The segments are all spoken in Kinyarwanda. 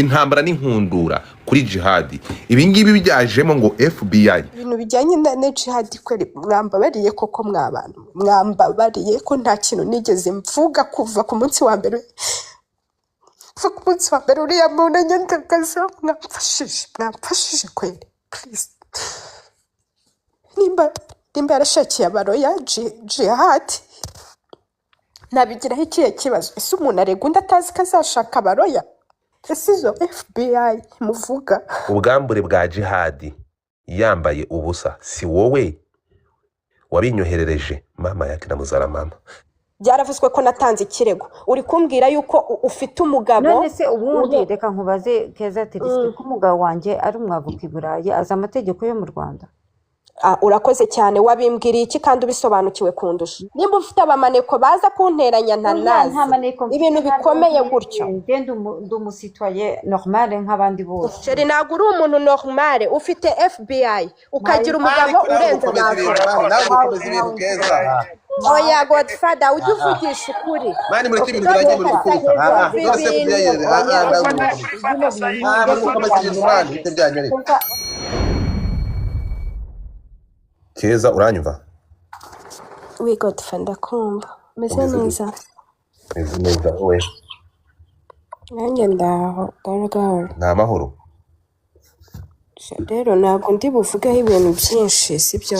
intambara n'inkundura kuri jihadi ibingibi byajemo ngo FBI ibintu bijyanye na jihadi kweri mwambabariye koko mw'abantu mwambabariye ko nta kintu nigeze mvuga kuva ku munsi wa mbere uriya muntu nyandagaza mwamfashije kweri please nimba yarashakiye abaroya jihadi nabigiraho ikihe kibazo ese umuntu arega undi atazi ko azashaka abaroya ese izo FBI muvuga ubwambure bwa jihadi yambaye ubusa si wowe wabinyoherereje mama yakira muzara mama byaravuzwe ko natanze ikirego uri kumbwira yuko ufite umugabo none se ubundi reka nkubaze Keza Terisike ko umugabo wanjye ari umwavoka i Burayi azi amategeko yo mu Rwanda urakoze cyane wabimbwiriye iki kandi ubisobanukiwe kundusha nimba ufite abamaneko baza kunteranya ntanazi ibintu bikomeye gutyo ndi umusitwaye normal nk'abandi bose Sheri ntabwo uri umuntu normal ufite FBI ukagira umugabo urenze oya Godfather ujye uvugisha ukuri mani muri ibintu biragiye muri kuruka byose kubyayere Keza uranyumva we Godfather kumva meze neza we nanjye ndaho gahoro nta mahoro rero ntabwo ndi buvugeho ibintu byinshi sibyo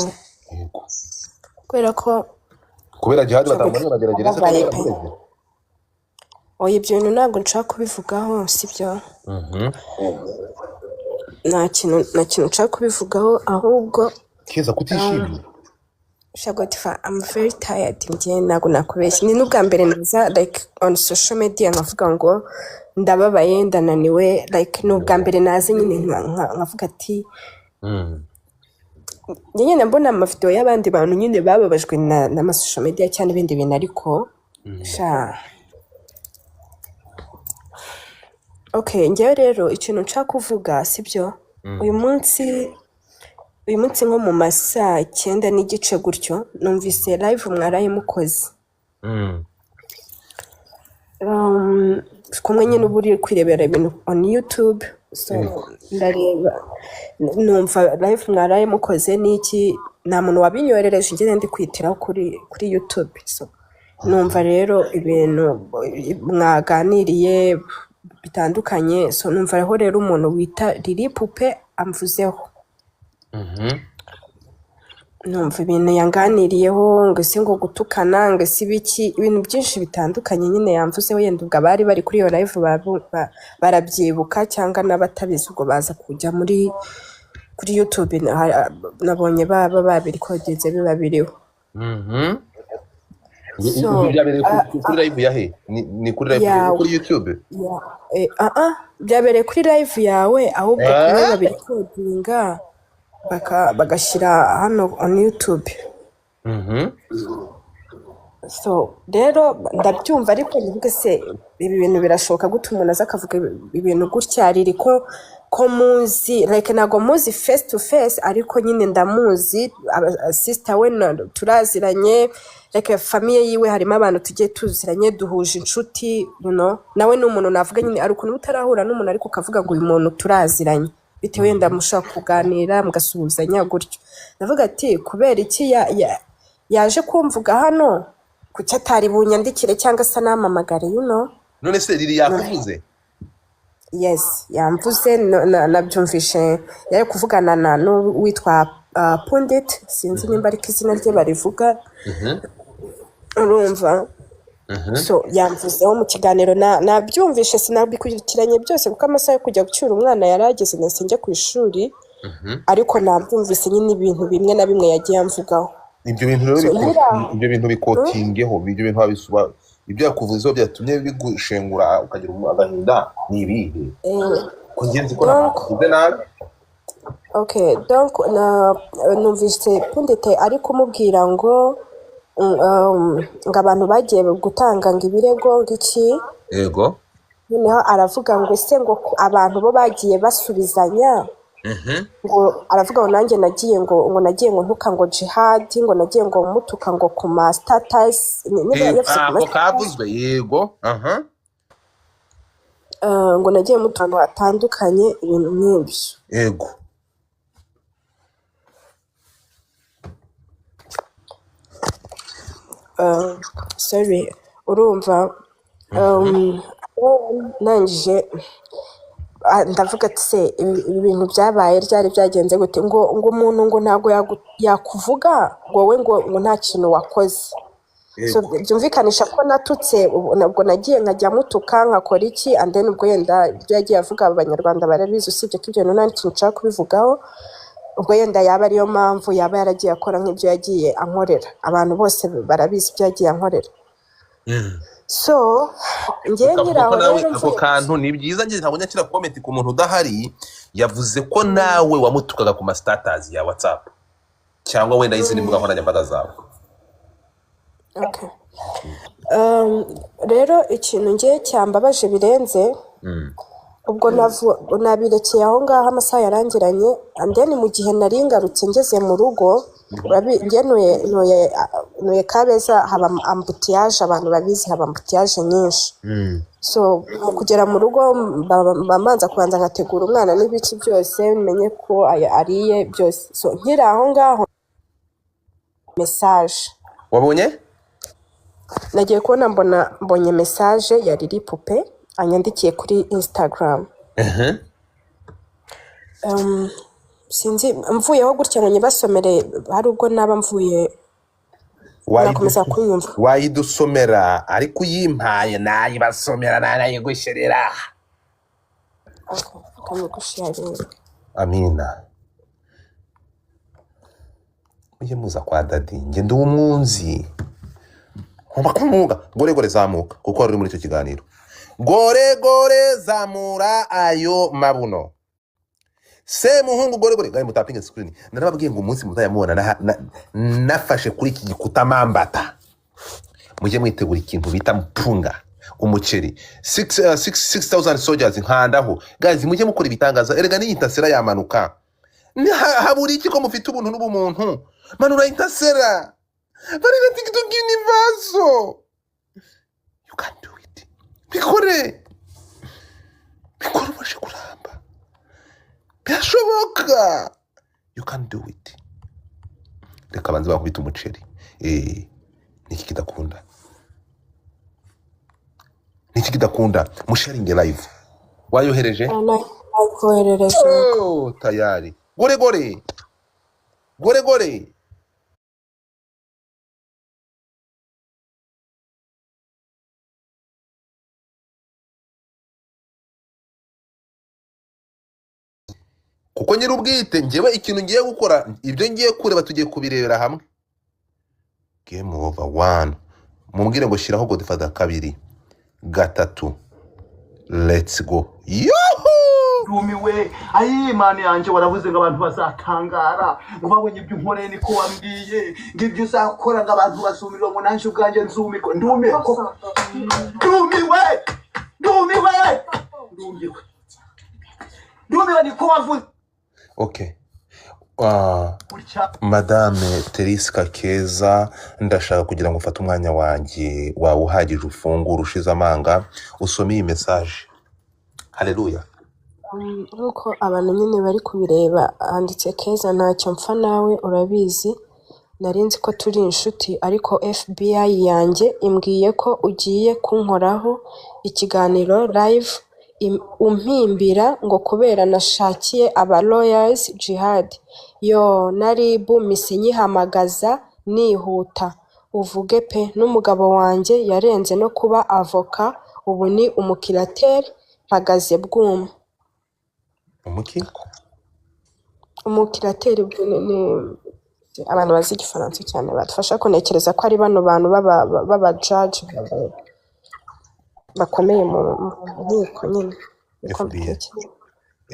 kubera jihadi batamubona bagerageza oya ibyo bintu ntabwo nshaka kubivugaho sibyo nta kintu nshaka kubivugaho ahubwo Keza kutishimye Godfather I'm very tired njye ntabwo nakubeshya ni n'ubwa mbere naza like on social media nkavuga ngo ndababaye ndananiwe like n'ubwa mbere naze nyine nkavuga ati nyine mbona amavideo y'abandi bantu nyine bababajwe na social media cyane ibindi bintu ariko okay njyewe rero ikintu nshaka kuvuga sibyo uyu munsi nko mu masaa 9 n'igice gutyo numvise live mwaraye mukoze kumwe nyine ubu uri kwirebera ibintu on YouTube so ndareba numva live mwaraye mukoze n'iki nta muntu wabinyoherereje ngende ndi kwitiraho kuri YouTube so numva rero ibintu mwaganiriye bitandukanye so numva rero umuntu wita Lili Pupe amvuzeho numva ibintu yanganiriyeho ngo si ngo gutukana ngo si biki ibintu byinshi bitandukanye nyine yamvuzeho yenda ubwo abari bari kuri iyo live barabyibuka cyangwa n'abatabizi ubwo baza kujya kuri YouTube nabonye baba babirikodeze biba biriho kuri live yahe ni kuri live kuri YouTube byabereye kuri live yawe ahubwo kuri babirikodinga bagashyira hano on YouTube so rero ndabyumva ariko nivuga se ibi bintu birashoboka gute umuntu aza akavuga ibintu gutya riri ko muzi like nago muzi face to face ariko nyine ndamuzi sister we turaziranye like famille yiwe harimo abantu tugiye tuziranye duhuje inshuti nawe ni umuntu navuga nyine ari ukuntu utarahura n'umuntu ariko ukavuga ngo uyu muntu turaziranye bitewe wenda mushaka kuganira mugasuhuzanya gutyo navuga ati kubera iki yaje kumvuga hano kuki atari bunyandikire cyangwa se namamagare none se Lili yakuvuze yes yamvuze nabyumvishe yari kuvugana n'uwitwa Pundit sinzi nimba ariko izina rye barivuga urumva so yamvuzeho mu kiganiro nabyumvishe sinabikurikiranye byose kuko amasaha yo kujya gucyura umwana yarageze nese njye ku ishuri ariko nabyumvise nyine ibintu bimwe na bimwe yagiye amvugaho ibyo bintu rero ibyo bintu bikotingeho ibyo bintu babisuba ibyo yakuvuzeho byatumye bigushengura ukagira agahinda ni ibihe ko ngenzi ko nakuvuze nabi okay donc numvise Pundite ari kumubwira ngo abantu bagiye gutanga ngo ibirego ngiki yego noneho aravuga ngo ese ngo abantu bo bagiye basubizanya ngo aravuga ngo nanjye nagiye ngo ntuka ngo jihadi ngo nagiye ngo mutuka ngo ku ma status ako kavuzwe yego ngo nagiye mu tuntu hatandukanye ibintu nk'ibyo. Yego. Sorry, urumva nangije ndavuga ati se ibi bintu byabaye ryari byagenze gute ngo umuntu ngo ntabwo yakuvuga wowe ngo nta kintu wakoze. So byumvikanisha ko natutse nabwo nagiye nkajya mutuka nkakora iki and then ubwo yenda ibyo yagiye avuga abanyarwanda barabizi usibye ko ibyo nta kintu nshaka kubivugaho. Ubwo yenda yaba ariyo mpamvu yaba yaragiye akora nk'ibyo yagiye ankorera. Abantu bose barabizi ibyo yagiye ankorera. So ngiye nkiraho rero ako kantu ni byiza ngiye ntabwo nyakira comment ku muntu udahari yavuze ko nawe wamutukaga ku ma status ya WhatsApp cyangwa wenda izindi mbuga nkoranyambaga zawe. Okay. Rero ikintu ngiye cyambabaje birenze ubwo nabirekeye aho ngaho amasaha yarangiranye and then mu gihe nari ngarutse ngeze mu rugo nuye Kabeza haba ambutiyaje abantu babizi haba ambutiyaje nyinshi. So kugera mu rugo bamanza kubanza nkategura umwana n'ibiki byose menye ko ariye byose. So nkiri aho ngaho message wabonye nagiye kubona mbonye message yari ripupe anyandikiye kuri Instagram. Sinzi mvuyeho gutya ngo nyibasomere hari ubwo naba mvuye nakomeza kunyumva. Wayidusomera ariko uyimpaye nayibasomera narayigusherera. Amina. Uje muza kwa dadi nge ndi umunzi. Ngomba gore zamuka kuko ari muri icyo kiganiro. Gore zamura ayo mabuno. Se muhungu gore gaye mutapinga screen. Narababwiye ngo umunsi muzayamubona nafashe kuri iki gikuta mambata. Muje mwitegura ikintu bita mpunga umuceri 6000 soldiers nkandaho. Guys muje mukora ibitangaza erega ni intasera yamanuka. Haburi iki ko mufite ubuntu n'ubumuntu. Manura intasera. Barega TikTok universo. You can do it. Bikore bashe kuramba. Byashoboka. You can do it. Reka banze bakubita umuceri. Niki kidakunda. Musharinge live. Wayohereje? Koherereje. Oh, tayari. Gore. Kuko nyirubwite ngewe ikintu ngiye gukora ibyo ngiye kureba tugiye kubirebera hamwe. Game over 1. Mumbwire ngo shiraho Godfather 2 3. Let's go. Rumiwe ayi mani yanje waravuze ngo abantu bazakangara ubabonye ibyo nkoreye niko wambwiye ngibyo uzakora ngo abantu basumirwa ngo nanje ubwanje nzumirwa ndumiwe niko wavuze. Okay. Madame Teriska Keza ndashaka kugira ngo ufate umwanya wanjye wawuhagije ufungura ushize amanga usome iyi message. Haleluya. Nuko abantu nyine bari kubireba handitse Keza ntacyo mpfa nawe urabizi narinzi ko turi inshuti ariko FBI yanjye imbwiye ko ugiye kunkoraho ikiganiro live umpimbira ngo kubera nashakiye aba lawyers jihad yo naribu misinyihamagaza nihuta uvuge pe n'umugabo wanjye yarenze no kuba avoka ubu ni umukirateri mpagaze bwuma. Umukirateri ni abantu bazi igifaransa cyane badufasha kunekereza ko ari bano bantu baba judge bakomeye mu nkiko nyine.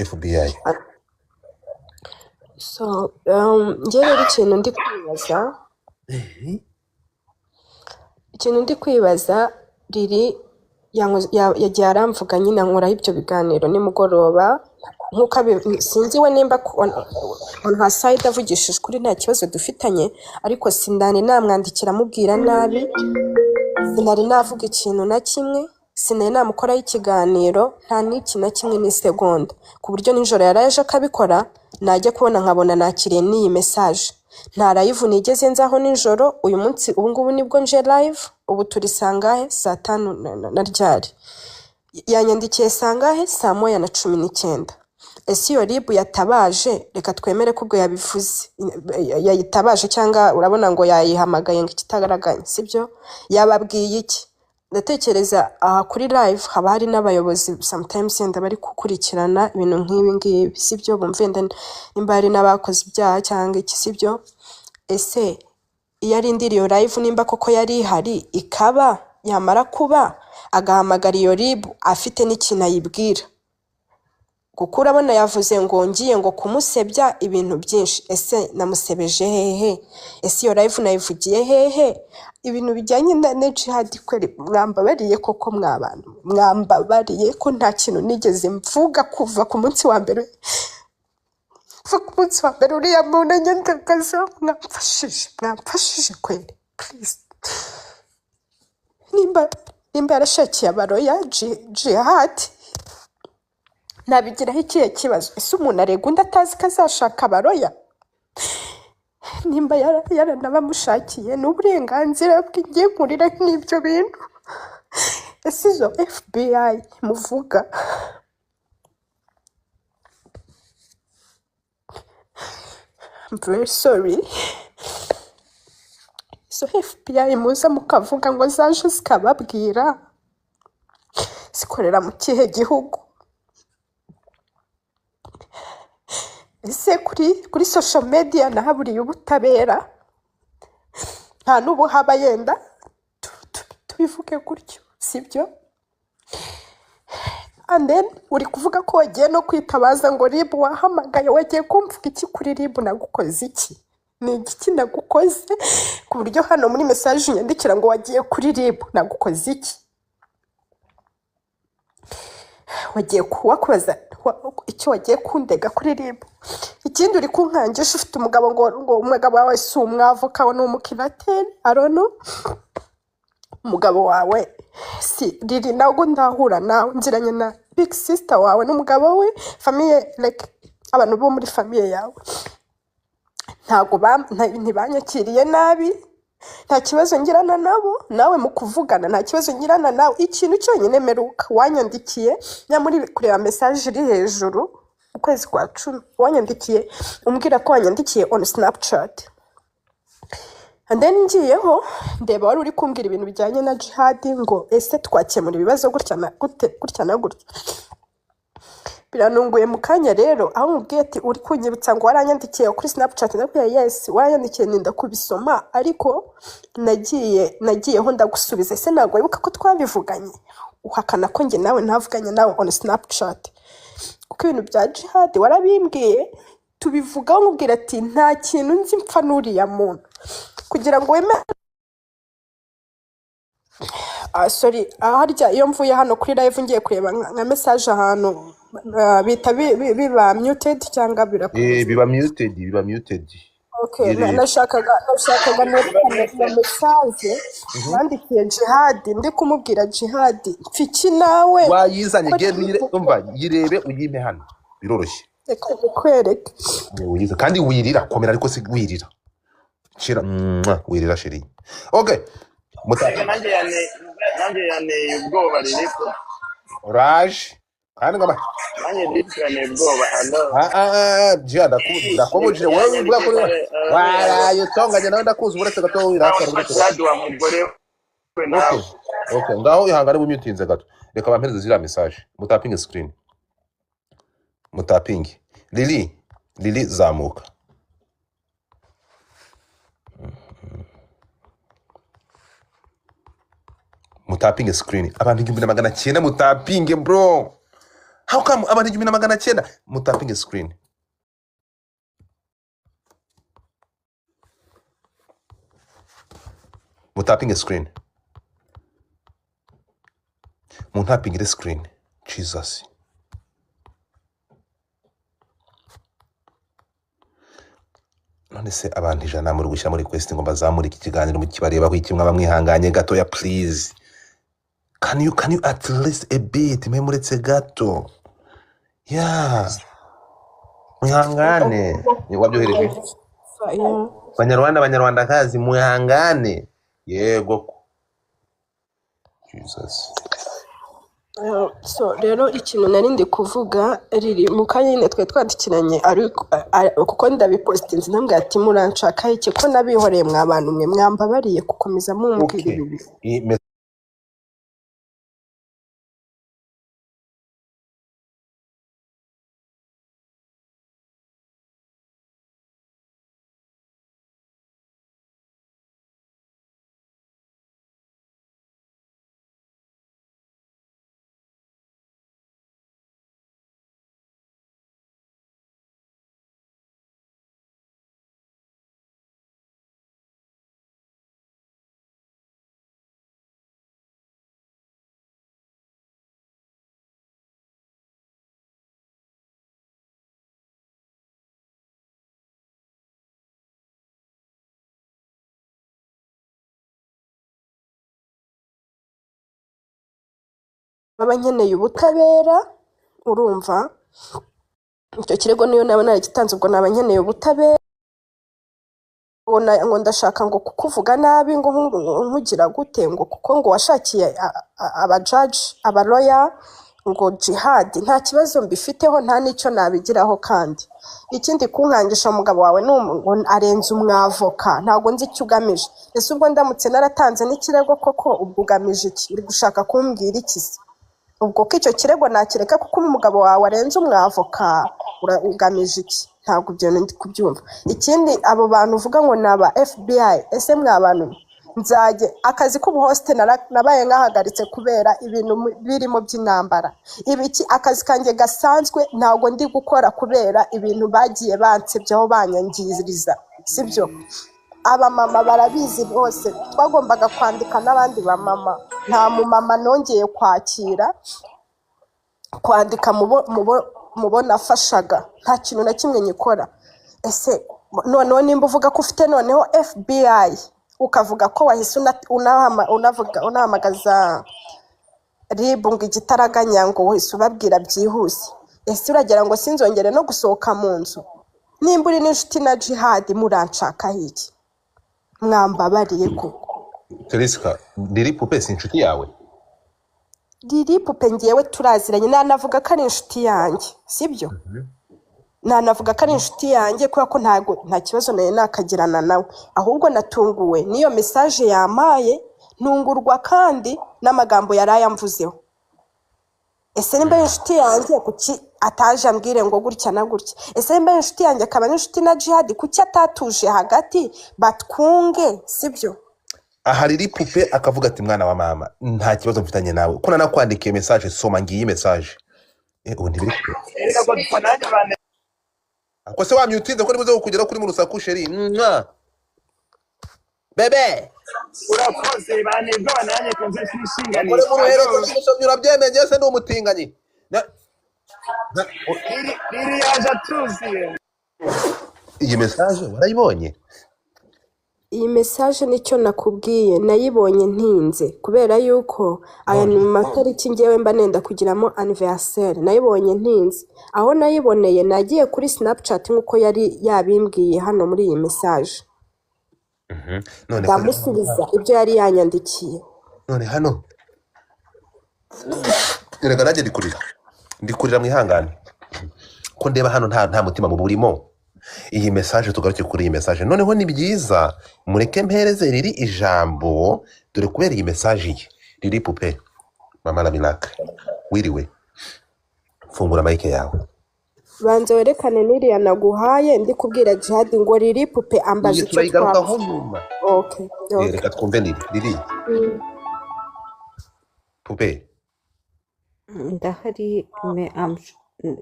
FBI. So ngiye rero ikintu ndi kwibaza riri yagiye aramvuga nyine nkoraho ibyo biganiro nimugoroba nkuko sinzi we nimba on her side avugishije kuri nta kibazo dufitanye ariko sindani namwandikira mubwira nabi sinari navuga ikintu na kimwe sinari namukoraho ikiganiro nta n'iki na kimwe n'isegonda, ku buryo nijoro yaraje akabikora najya kubona nkabona nakiriye n'iyi message. Nta live nigeze nzaho nijoro, uyu munsi ubu ngubu nibwo nje live, ubu turi sangahe saa 5 na ryari. Yanyandikiye sangahe saa 1:19. Ese iyo ribu yatabaje, reka twemere ko ubwo yabivuze yayitabaje, cyangwa urabona ngo yayihamagaye ngo ikitagaraganye, sibyo? Yababwiye iki? Ndatekereza aha kuri live haba hari n'abayobozi sometimes yenda bari gukurikirana ibintu nk'ibi ngibi, sibyo? Bumve nimba hari n'abakoze ibyaha cyangwa iki, sibyo? Ese iyo arindiriye live nimba koko yari ihari ikaba yamara kuba agahamagara iyo ribu afite n'ikintu ayibwira, kuko urabona yavuze ngo ngiye ngo kumusebya ibintu byinshi. Ese namusebeje hehe? Ese iyo live nayivugiye hehe? Ibintu bijyanye na jihad kweri mwambabariye koko mw'abantu, mwambabariye ko nta kintu nigeze mvuga kuva ku munsi wa mbere, uriya muntu nyandagaza. Mwamfashije kweri please. Nimba yarashakiye abaroya jihad nabigiraho ikihe kibazo? Ese umuntu arega undi atazi ko azashaka abaroya? Nimba yaranabamushakiye n'uburenganzira bwe, ngiye nkurira n'ibyo bintu. Ese izo FBI muvuga I'm very sorry, izo FBI muza mukavuga ngo zaje zikababwira zikorera mu kihe gihugu? Ese kuri social media nahaburiye ubutabera? Nta n'ubu haba, yenda tubivuge gutyo, sibyo? And then uri kuvuga ko wagiye no kwitabaza ngo ribu wahamagaye. Wagiye kumvuga iki kuri ribu? Nagukoze iki? Ni igiki nagukoze ku buryo hano muri message unyandikira ngo wagiye kuri ribu? Nagukoze iki? Wagiye kubaza icyo wagiye kundega kuri ribu? Ikindi uri kunkangisha ufite umugabo ngo umugabo wawe si umwavoka, we ni umukirateri, arono umugabo wawe si riri ntabwo ndahura nawe, nziranye na big sister wawe n'umugabo we, famille like abantu bo muri famille yawe ntago ntibanyakiriye nabi, nta kibazo ngirana nabo, nawe mu kuvugana nta kibazo ngirana nawe. Ikintu cyonyine meruka wanyandikiye nyamuri kureba message iri hejuru ukwezi kwa 10 wanyandikiye umbwira ko wanyandikiye on Snapchat, and then ngiyeho ndeba wari uri kumbwira ibintu bijyanye na jihad, ngo ese twakemura ibibazo gutya na gutya. Biranunguye mu kanya rero aho mubwiye ati uri kunyibutsa ngo waranyandikiye kuri Snapchat, ndakubwiye yes waranyandikiye ninda kubisoma, ariko nagiyeho ndagusubiza. Ese ntabwo wibuka ko twabivuganye? Uhakana ko njye nawe ntavuganye nawe on Snapchat, kuko ibintu bya jihad warabimbwiye tubivugaho, mubwira ati nta kintu nzi mpfa n'uriya muntu kugira ngo weme. Sorry, harya iyo mvuye hano kuri live ngiye kureba nka message ahantu bita biba muted cyangwa birakomeza? biba muted. Okay, nashakaga na message yandikiye jihad, ndi kumubwira jihad mfiki nawe wayizanye genda umva yirebe uyime hano biroroshye. Reka kwereke Wiyiza kandi wirira komera, ariko si wirira shira wirira shiri. Okay, nanjye yaneye ubwoba riripo Raj kandi ngama nanjye ndikane ubwoba. jihad ndakomuje wewe uvuga ko warayo tonganye nawe ndakuzi uretse gato wirakara uretse wa mugore we nawe. Okay, ngaho ihangane bumyutinze gato, reka bampereze zira message. Mutapinge screen, mutapinge. Lili zamuka. Mutapinge screen. Abantu 1900 mutapinge bro. How come abantu 1900 mutapinge screen? Mutapinge screen. Mutapinge screen. Jesus. None se abantu 100 muri gushyira muri request ngo bazamure iki kiganiro mu kibareba ko ikimwe bamwihanganye gato ya please. can you at least a bit memuretse gato yeah mwihangane wabyohereje Yeah. banyarwandakazi mwihangane yego Jesus So rero ikintu nari ndi kuvuga riri mu kanya nyine twe twandikiranye ariko kuko ndabipositinze ntambwe ati muranshaka iki ko nabihoreye mwa bantu mwe mwambabariye gukomeza mumbwira okay ibi baba nkeneye ubutabera urumva icyo kirego niyo naba naragitanze ubwo naba nkeneye ubutabera ngo ndashaka ngo kukuvuga nabi ngo nkugira gute ngo kuko ngo washakiye abajaji abaloya ngo jihad nta kibazo mbifiteho nta n'icyo nabigiraho kandi ikindi kunkangisha umugabo wawe ngo arenze umwavoka ntabwo nzi icyo ugamije ese ubwo ndamutse naratanze n'ikirego koko ubwo ugamije iki uri gushaka kumbwira iki se ubwo ko icyo kirego nakireka kuko umugabo wawe arenze umwavoka ugamije iki ntabwo ibyo ndi kubyumva ikindi abo bantu uvuga ngo ni aba FBI ese mwa bantu nzajye akazi k'ubuhoste nabaye nkahagaritse kubera ibintu birimo by'intambara ibiki akazi kanjye gasanzwe ntabwo ndi gukora kubera ibintu bagiye bansebyaho banyangiriza sibyo abamama barabizi bose twagombaga kwandika n'abandi bamama nta mumama nongeye kwandika mubona afashaga nta kintu na kimwe nyikora ese noneho nimba uvuga ko ufite noneho FBI ukavuga ko wahise unahamagaza RIB ngo igitaraganya ngo wahise ubabwira byihuse ese uragira ngo sinzongere no gusohoka mu nzu nimba uri n'inshuti na jihad muranshaka iki mwambabariye koko Tereska Lili Pupe si inshuti yawe Lili Pupe ngewe turaziranye nanavuga ko ari inshuti yanjye sibyo nanavuga ko ari inshuti yanjye kubera ko nta kibazo nayo nakagirana nawe ahubwo natunguwe niyo message yamaye ntungurwa kandi n'amagambo yarayamvuzeho ese nimba inshuti yanjye kuki ataje ambwire ngo gutya na gutya ese nimba inshuti yanjye akaba n'inshuti na jihad kuki atatuje hagati batwunge sibyo aha Lili Pupe akavuga ati mwana wa mama nta kibazo mfitanye nawe ko nanakwandikiye message soma ngiyi message ubundi biri ako se wamyutinze ko nibuze kugera kuri mu rusaku sheri bebe urakoze banebwa bananye kunze kwishinganisha muri muhereko n'umusomyi urabyemeye se ndi umutinganyi iri yaje atuziye iyi message warayibonye iyi message nicyo nakubwiye nayibonye ntinze kubera yuko aya ni matariki ngewe mba nenda kugiramo anniversaire nayibonye ntinze aho nayiboneye nagiye kuri Snapchat nkuko yari yabimbwiye hano muri iyi message none ndamusubiza ibyo yari yanyandikiye none hano erega nanjye ndikurira mwihangane ko ndeba hano nta mutima mu burimo iyi message tugaruke kuri iyi message noneho ni byiza mureke mpereze Lili ijambo dore kubera iyi message ye Lili Pupe mama Laminac wiriwe fungura mic yawe banze werekane n'iriya naguhaye ndi kubwira jihad ngo Lili Pupe ambaje icyo twayigarukaho nyuma okay reka twumve Lili Pupe ndahari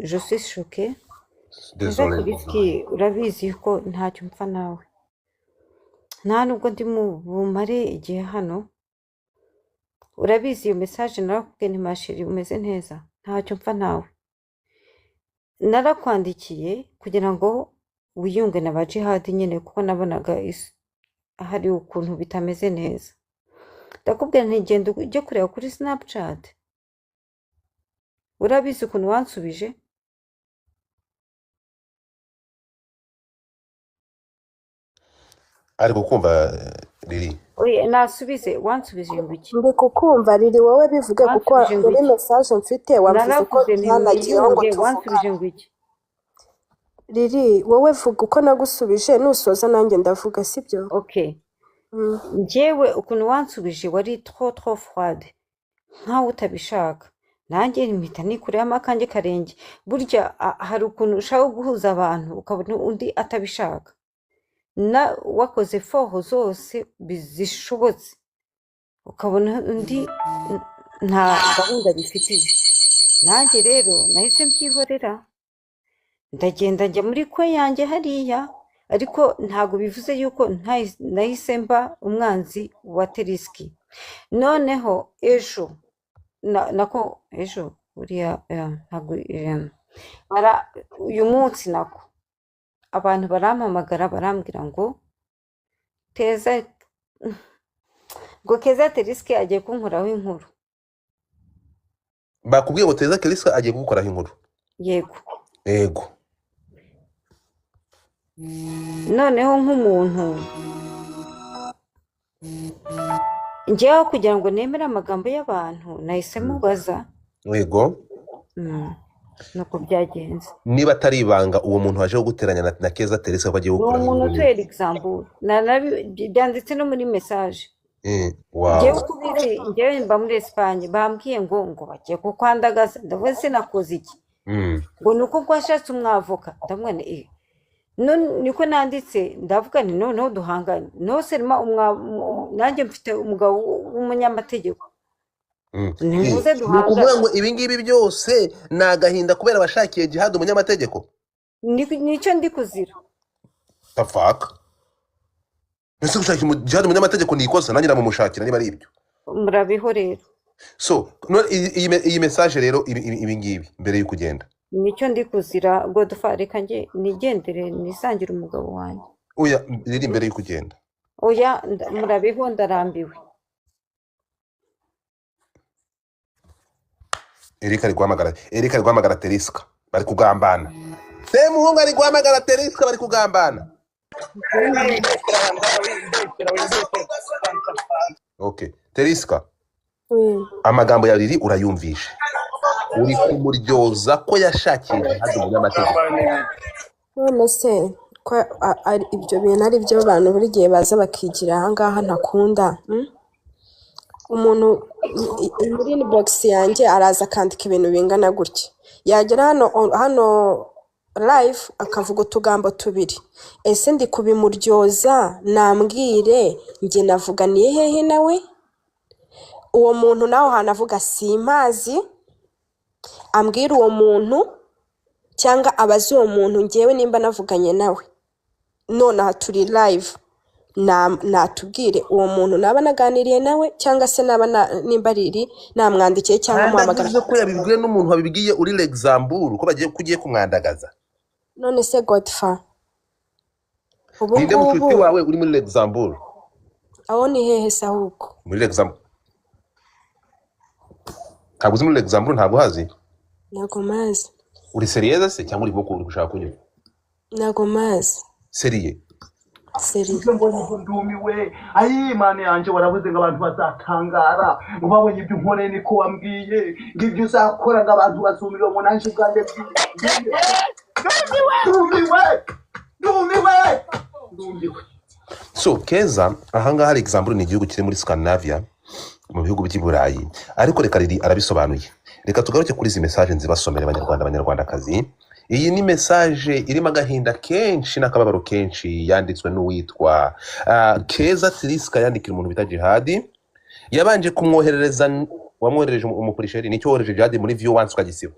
je suis choquée urabizi ko ntacyo mpfa nawe nta nubwo ndi bumare igihe hano urabizi iyo message narakubwiye nti mashiri umeze neza ntacyo mpfa nawe narakwandikiye kugira ngo wiyunge na ba jihad nyine kuko nabonaga hari ukuntu bitameze neza ndakubwira nti genda ujye kureba kuri Snapchat urabizi ukuntu wansubije ariko kumva riri oya nasubize wansubije ngo iki ndi kukumva riri wowe bivuge kuko wansubije ngo muri iki message mfite wavuze ko naravuze ntanagiyeho ngo ntiyumve tuvuga wansubije ngo iki riri wowe vuga uko nagusubije nusoza nanjye ndavuga sibyo okay Mm. njyewe ukuntu wansubije wari trop froide nkaho utabishaka nanjye mpita nikuramo akanjye karenge burya hari ukuntu ushaka guhuza abantu ukabona undi atabishaka na wakoze foho zose zishobotse ukabona undi nta gahunda bifitiye nanjye rero nahise mbyihorera ndagenda njya muri kwe yanjye hariya ariko ntabwo bivuze yuko nahise mba umwanzi wa Teriski noneho ejo nako ejo uriya ntabwo uyu munsi nako abantu barampamagara barambwira ngo Keza Teriski agiye kunkoraho inkuru bakubwiye ngo Keza Teriski agiye kugukoraho inkuru yego noneho nk'umuntu njyewe kugira ngo nemere amagambo y'abantu nahise mubaza yego nuko byagenze niba atari ibanga uwo muntu waje guteranya na Keza Teriski bagiye uwo gukora muntu utera example byanditse no muri message njyewe kubizi njyewe mba muri Espagne bambwiye ngo bagiye kukwandagaza ndavuze sinakoze iki ngo nuko gwashatse umwavoka ndamwana niko nanditse ndavuga ni noneho duhangane no serima nanjye mfite umugabo w'umunyamategeko nimuze duhangane nukuvuga ngo ibi ngibi byose nagahinda kubera bashakiye Jihad umunyamategeko nicyo ndi kuzira tafaka mbese gushaka Jihad umunyamategeko ni ikosa nanjye namumushakira niba ari ibyo murabiho rero so iyi message rero ibi ngibi mbere y'uko ugenda nicyo ndi kuzira Godfa reka nge nigendere nisangire umugabo wanjye oya riri imbere y'uko ugenda oya murabiho ndarambiwe Erika ari guhamagara Teriski bari kugambana Semuhungu ari guhamagara Teriski bari kugambana okay Teriski amagambo ya riri urayumvishe uri kumuryoza ko yashakiye Jihad umunyamategeko none se ko ibyo bintu ari byo abantu buri gihe baza bakigira ahangaha ntakunda umuntu muri inbox yanjye araza akandika ibintu bingana gutya yagera hano live akavuga utugambo tubiri ese ndi kubimuryoza nambwire njye navuganiye hehe nawe uwo muntu naho hanavuga simpazi ambwira uwo muntu cyangwa abaza uwo muntu ngewe nimba navuganye nawe none aha turi live natubwire uwo muntu naba naganiriye nawe cyangwa se naba nimba riri namwandikiye cyangwa muhamagara ko yabibwiye n'umuntu wabigiye uri l'example ko kugiye kumwandagaza none se Godfa ninde mushuti wawe uri muri l'example aho ni hehe se ahubwo muri l'example ntabwo uzi muri l'example ntabwo hazi ntago mazi uri seriyeuse se cyangwa uri boko uri gushaka kunyura ntago mazi seriye ibyo mbonye ndumiwe ayi Imana yanjye waravuze ngo abantu bazakangara ngo babonye ibyo unkoreye niko wambwiye ngo ibyo uzakora ngo abantu bazumira ngo nanjye ubwanjye ndumiwe so Keza ahangaha hari example ni igihugu kiri muri Scandinavia mu bihugu by'i Burayi ariko reka riri arabisobanuye reka tugaruke kuri izi message nzibasomere abanyarwandakazi iyi ni message irimo agahinda kenshi n'akababaro kenshi yanditswe n'uwitwa Keza Teriski yandikira umuntu bita Jihad yabanje kumwoherereza wamwoherereje umupolisheri nicyo wohereje Jihad muri view once ukagisiba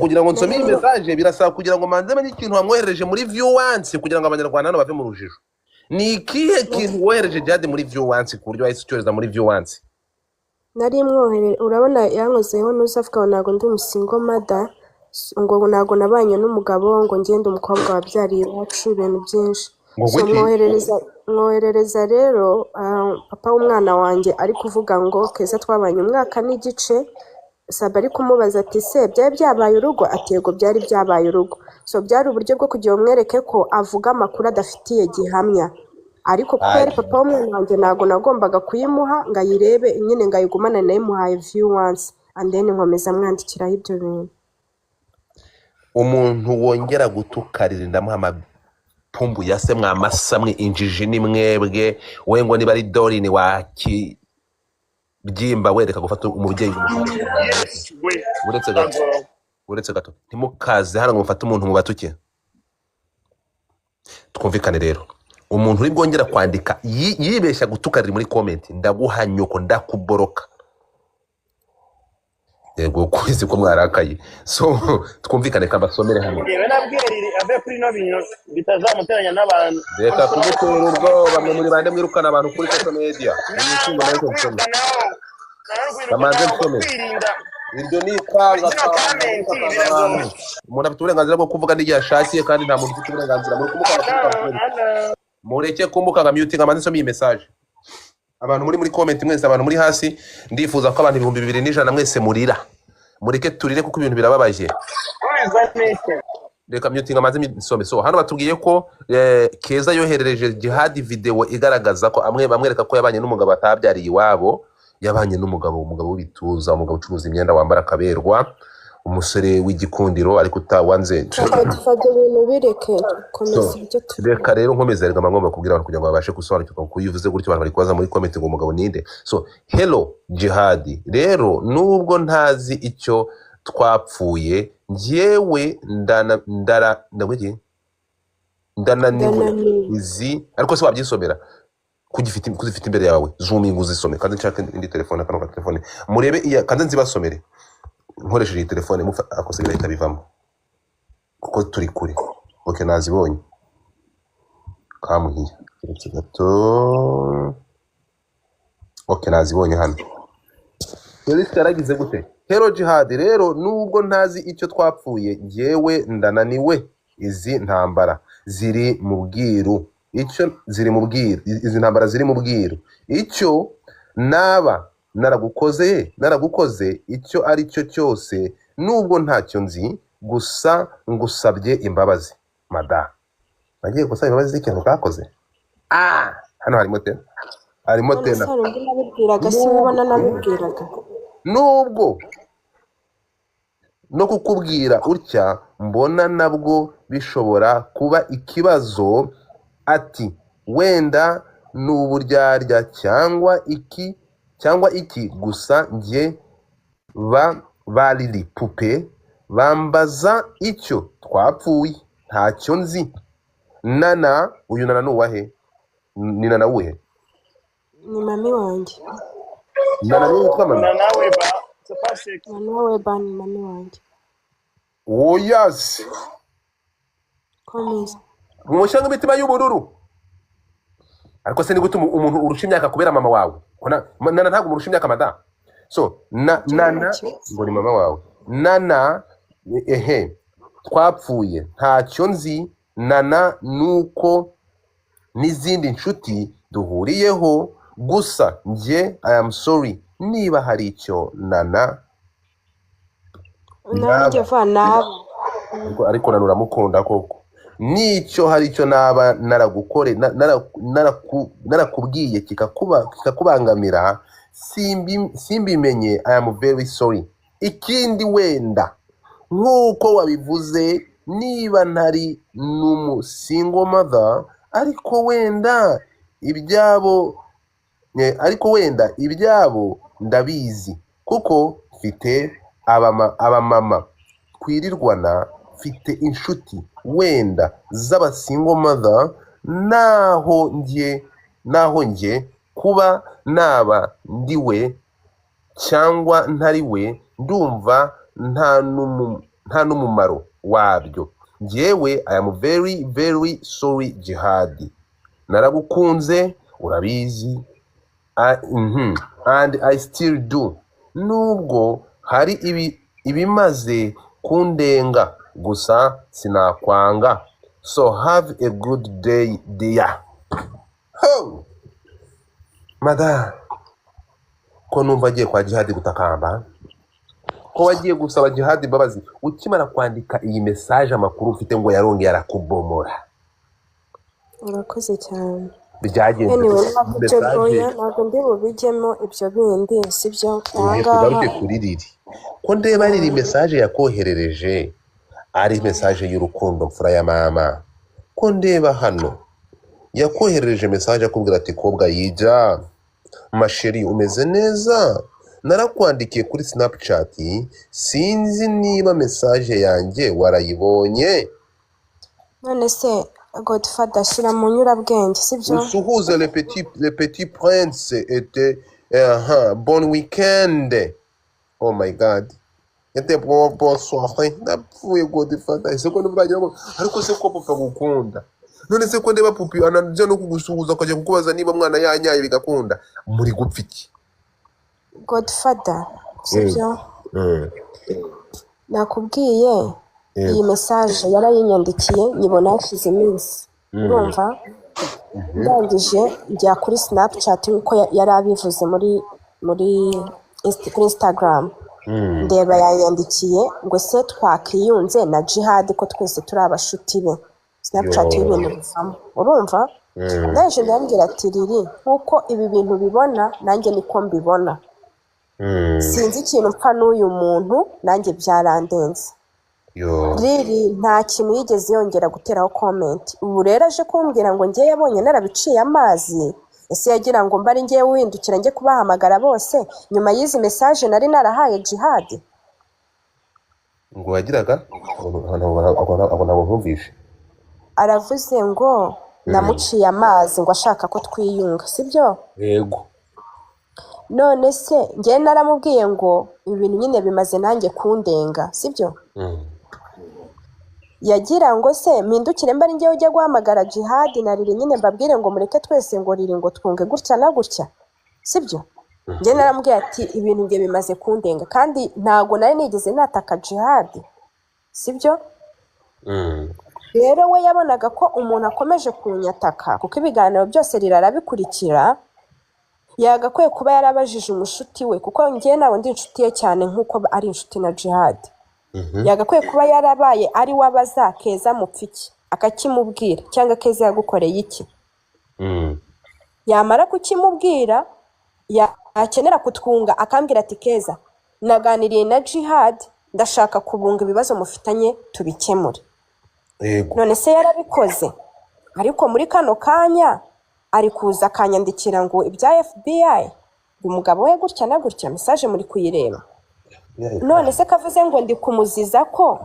kugira ngo nsome iyi message birasaba kugira ngo manze menye ikintu wamwoherereje muri view once kugira ngo abanyarwanda hano bave mu rujijo ni ikihe kintu wohereje Jihad muri view once ku buryo wahise ucyoreza muri view once nari mwoherere urabona yankozeho nusavuga ntago ndi umusingo mada ngo ntago nabanye n'umugabo ngo ngende umukobwa wabyariye iwacu ibintu byinshi ngo so wiki mwoherereza rero papa w'umwana wanjye ari kuvuga ngo Keza twabanye umwaka n'igice Saba ari kumubaza ati se byari byabaye urugo ati yego byari byabaye urugo so byari uburyo bwo kugira umwereke ko avuga amakuru adafitiye gihamya ariko kuko yari papa w'umwana wanjye ntabwo nagombaga kuyimuha ngo ayirebe nyine ngo ayigumane nayimuhaye view once and then nkomeza mwandikiraho ibyo bintu umuntu wongera gutukarira ndamuha amapumbu ya se mwamasamwe injiji ni mwebwe we ngo niba ari Dorini wakibyimba wereka gufata umubyeyi Yes, we. uretse gato Ntabwo. uretse gato ntimukaze hano ngo mufate umuntu mu batuke twumvikane rero umuntu uri bwongera kwandika yibeshya gutukarira muri comment ndaguha nyoko ndakuboroka yego kuzi ko mwarakaye so twumvikane kambasomere hano Yewe nabwiye riri ave kuri no bintu bitazamuteranya n'abantu. reka kumutera ubwo bamwe muri bande mwirukana abantu kuri social media n'ibishinga nayo nsome kamanze nsome iryo ni ikanga umuntu afite uburenganzira bwo kuvuga n'igihe ashakiye kandi nta muntu ufite uburenganzira muri kumukanga mureke kumukanga muting amanze nsome iyi message abantu muri comment mwese abantu muri hasi ndifuza ko abantu 2100 mwese murira mureke turire kuko ibintu birababaje reka muting amanze nsome so hano batubwiye ko Keza yoherereje Jihad video igaragaza ko bamwereka ko yabanye n'umugabo atabyariye iwabo yabanye n'umugabo w'ibituza umugabo ucuruza imyenda wambara kaberwa umusore w'igikundiro ariko utawanze tufate ibintu bireke komeza ibyo reka rero nkomeza rega ngomba kubwira abantu kugira ngo babashe gusobanukirwa kuko uyivuze gutyo abantu bari kubaza muri comment ngo umugabo ninde so hello Jihad rero nubwo ntazi icyo twapfuye njyewe ndananiwe izi ariko se wabyisomera kuzifite imbere yawe zoominga uzisome kandi nshaka indi telefone kano telefone murebe iya kandi nzibasomere nkoresheje iyi telefone akosigira ahita bivamo kuko turi kure okay nazibonye kamuhiye uretse gato okay nazibonye hano Felix yaragize gute Hello Jihad rero nubwo ntazi icyo twapfuye njyewe ndananiwe izi ntambara ziri mu bwiru icyo ziri mu bwiru izi ntambara ziri mu bwiru icyo naba naragukoze icyo ari cyo cyose nubwo ntacyo nzi gusa ngusabye imbabazi mada nagiye gusaba imbabazi z'ikintu kakoze hano harimo tena nubwo no kukubwira utya mbona nabwo bishobora kuba ikibazo ati wenda n'uburyarya cyangwa iki gusa njye bariri pupe bambaza icyo twapfuye ntacyo nzi nana uyu nana nuwahe ni nana uhe ni mami wanjye nana ni witwa mami nawe ba ni mami wanjye oh yes komeza mumushyanga imitima y'ubururu ariko se ni gute umuntu urusha imyaka kubera mama wawe nana ntabwo umurusha imyaka mada so nana ngo ni mama wawe nana twapfuye ntacyo nzi nana nuko n'izindi nshuti duhuriyeho gusa njye I am sorry niba hari icyo nana nanjye va naba ariko nana uramukunda koko nicyo hari icyo naba narakubwiye kikakubangamira simbimenye I am very sorry ikindi wenda nk'uko wabivuze niba ntari n'umusingle mother ariko wenda ibyabo ndabizi kuko mfite abamama twirirwana mfite inshuti wenda z'abasingle mother naho njye kuba naba ndiwe cyangwa ntariwe ndumva nta n'umumaro wabyo njyewe I am very very sorry Jihad naragukunze urabizi and I still do nubwo hari ibimaze kundenga gusa sinakwanga So have a good day dear. Oh, madam, ko numva agiye kwa Jihad gutakamba, ko wagiye gusaba Jihad imbabazi ukimara kwandika iyi message, amakuru ufite ngo yarongeye arakubomora. urakoze cyane. Byagenze Anyway, ntabwo ibyo message oya ntabwo ndi bubijyemo ibyo bindi sibyo ugiye ahangaha. kugaruke kuri riri, ko ndeba riri message yakoherereje ari message y'urukundo mfura ya mama, ko ndeba hano yakoherereje message akubwira ati kobwa yija masheri umeze neza, narakwandikiye kuri Snapchat, sinzi niba message yanjye warayibonye. None se Godfather shyira mu nyurabwenge sibyo. Usuhuze le petit prince était bon weekend. Oh my god, était bon soirée. Napfuye Godfather, ese ko ndivuragira ngo ariko se ko papa gukunda, none se ko ndeba pupi ananje no kugusuhuza akajya kukubaza niba mwana yanyaye bigakunda, muri gupfa iki? Godfather sibyo. Nakubwiye iyi message yarayinyandikiye nyibona hashize iminsi. Urumva ndangije njya kuri Snapchat nkuko yari abivuze kuri Instagram, ndeba yanyandikiye ngo se twakiyunze na Jihad ko twese turi abashuti be. Snapchat y'ibintu bivamo, urumva. Ndaje ndambwira ati riri nkuko ibi bintu bibona nanjye niko mbibona, sinzi ikintu mpfa n'uyu muntu nanjye byarandenze. Riri nta kintu yigeze yongera guteraho comment. Ubu rero aje kumbwira ngo njye yabonye narabiciye amazi, ese yagira ngo mbari njye windukira njye kubahamagara bose nyuma y'izi message nari narahaye Jihad. Ngo wagiraga abona bumvishe Aravuze ngo namuciye amazi ngo ashaka ko twiyunga sibyo. yego. None se njye naramubwiye ngo ibintu nyine bimaze nanjye kundenga sibyo. Yagira ngo se mpindukire mbari njye ujya guhamagara Jihad na Riri nyine mbabwire ngo mureke twese ngo Riri ngo twunge gutya na gutya sibyo. Njye naramubwiye ati ibintu njye bimaze kundenga kandi ntago nari nigeze nataka Jihad sibyo. Rero we yabonaga ko umuntu akomeje kunyataka kuko ibiganiro byose rirarabikurikira, yagakwiye kuba yarabajije umushuti we kuko njye nawe ndi inshuti ye cyane nkuko ari inshuti na Jihad. Yagakwiye kuba yarabaye ari wabaza Keza mupfiki akakimubwira cyangwa Keza yagukoreye iki. Yamara kukimubwira yakenera kutwunga akambwira ati Keza naganiriye na Jihad ndashaka kubunga ibibazo mufitanye tubikemure. None se yarabikoze, ariko muri kano kanya ari kuza akanyandikira ngo ibya FBI umugabo we gutya na gutya message muri kuyireba. None se kavuze ngo ndi kumuziza ko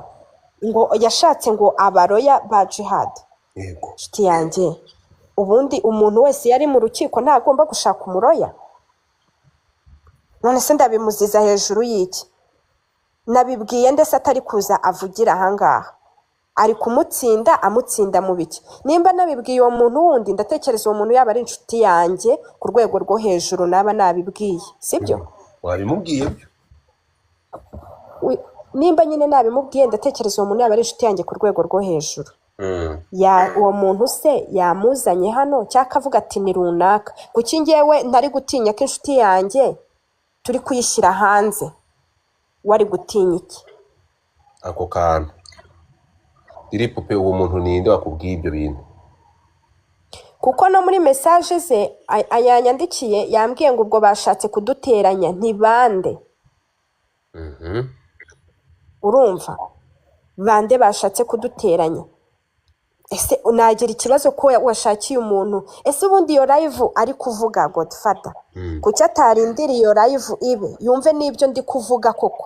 ngo yashatse ngo abaroya ba Jihad. Yego. Shiti yanjye ubundi umuntu wese yari mu rukiko ntagomba gushaka umuroya. None se ndabimuziza hejuru y'iki? Nabibwiye ndetse atari kuza avugira ahangaha. Ari kumutsinda amutsinda mu biki. Nimba nabibwiye uwo muntu wundi ndatekereza uwo muntu yaba ari inshuti yanjye ku rwego rwo hejuru naba nabibwiye sibyo. Wabimubwiye byo? Nimba nyine nabimubwiye ndatekereza uwo muntu yaba ari inshuti yanjye ku rwego rwo hejuru. Uwo muntu se yamuzanye hano cyangwa avuga ati ni runaka, kuki njyewe ntari gutinya ko inshuti yanjye turi kuyishyira hanze, wari gutinya iki? Ako kantu iri pupe uwo muntu ninde wakubwiye ibyo bintu? Kuko no muri message ze ayanyandikiye yambwiye ngo ubwo bashatse kuduteranya ntibande. Urumva bande bashatse kuduteranya. Ese unagira ikibazo ko washakiye umuntu, ese ubundi iyo live ari kuvuga Godfather kuki atarindira iyo live ibe yumve n'ibyo ndi kuvuga koko,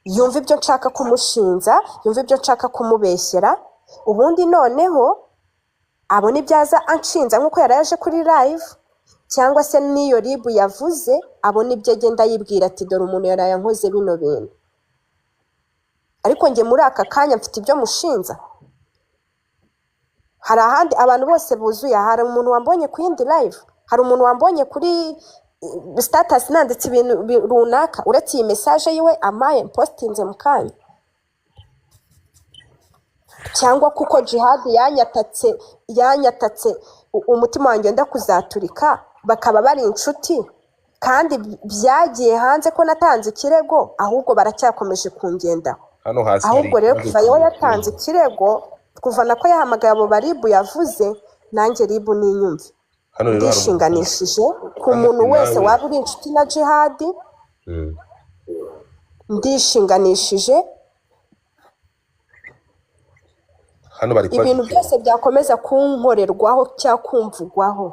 yumve ibyo nshaka kumushinza, yumve ibyo nshaka kumubeshyera, ubundi noneho abone ibyaza anshinza nkuko yaraje kuri live, cyangwa se niyo ribu yavuze abone ibyo agenda yibwira ati dore umuntu yarayankoze bino bintu. Ariko nge muri aka kanya mfite ibyo mushinza. Hari ahandi abantu bose buzuye, hari umuntu wambonye ku yindi live, hari umuntu wambonye kuri status nanditse ibintu runaka uretse iyi message yiwe amaye postinze mu kanya. cyangwa kuko jihadi yanyatatse umutima wanjye wenda kuzaturika bakaba bari inshuti kandi byagiye hanze ko natanze ikirego ahubwo baracyakomeje kungendaho. hano hasi hari Ahubwo rero ikibazo kuva yewe yatanze ikirego kuvana ko yahamagaye abo baribu yavuze nanjye ribu ninyumve hano rero hari ndishinganishije ku hano muntu wese nawe waba uri inshuti na jihadi, Mm. ndishinganishije hano bari kubaza ibintu byose byakomeza kunkorerwaho cyangwa kumvugwaho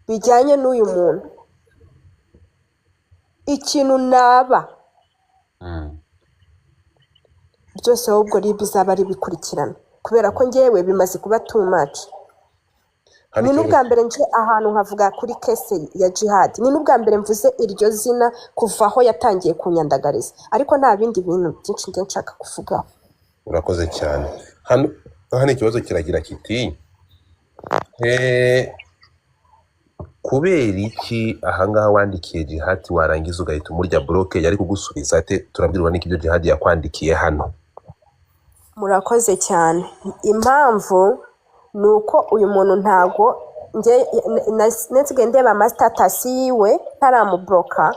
bijyanye n'uyu muntu, ikintu naba Mm. byose ahubwo ribu izaba ari bikurikirana kubera ko ngewe bimaze kuba too much. hano Ni ikibazo n'ubwa mbere nje ahantu nkavuga kuri kese ya jihadi, ni n'ubwa mbere mvuze iryo zina kuva aho yatangiye kunyandagariza, ariko nta bindi bintu byinshi njye nshaka kuvugaho. urakoze cyane. hano ikibazo kiragira kiti kubera iki ahangaha wandikiye jihadi warangiza ugahita umurya bloke yari kugusubiza ate? turabwirwa n'iki ibyo jihadi yakwandikiye hano. Murakoze cyane. Impamvu ni uko uyu muntu ntago nsigaye ndeba amastatasi yiwe ntaramubloka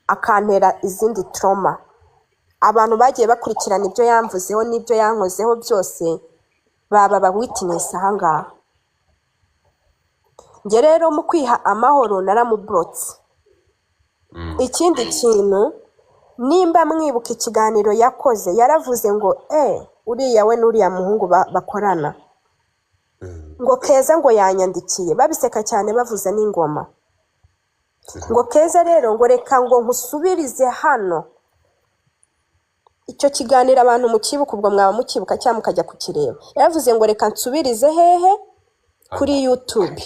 akantera izindi trauma. Abantu bagiye bakurikirana ibyo yamvuzeho n'ibyo yankozeho byose baba ba witness ahangaha. Njye rero mu kwiha amahoro naramublotse. Ikindi kintu nimba mwibuka ikiganiro yakoze yaravuze ngo uriya we n'uriya muhungu bakorana ngo Keza ngo yanyandikiye babiseka cyane bavuza n'ingoma ngo Keza rero ngo reka ngo nkusubirize hano. Icyo kiganiro abantu mukibuka ubwo mwaba mukibuka cyangwa mukajya kukireba, yaravuze ngo reka nsubirize hehe kuri YouTube.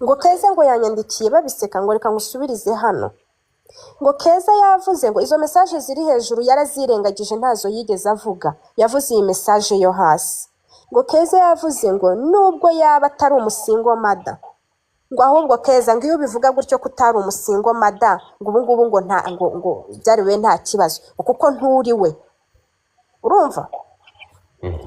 Ngo Keza ngo yanyandikiye babiseka ngo reka nkusubirize hano. Ngo Keza yavuze ngo izo message ziri hejuru yarazirengagije ntazo yigeze avuga, yavuze iyi message yo hasi. Ngo Keza yavuze ngo nubwo yaba atari umusingo mada ngo ahubwo Keza ngo iyo bivuga gutyo kutari umusingo mada ngo ubu ngubu ngo nta ngo byari we nta kibazo kuko nturi we. Urumva?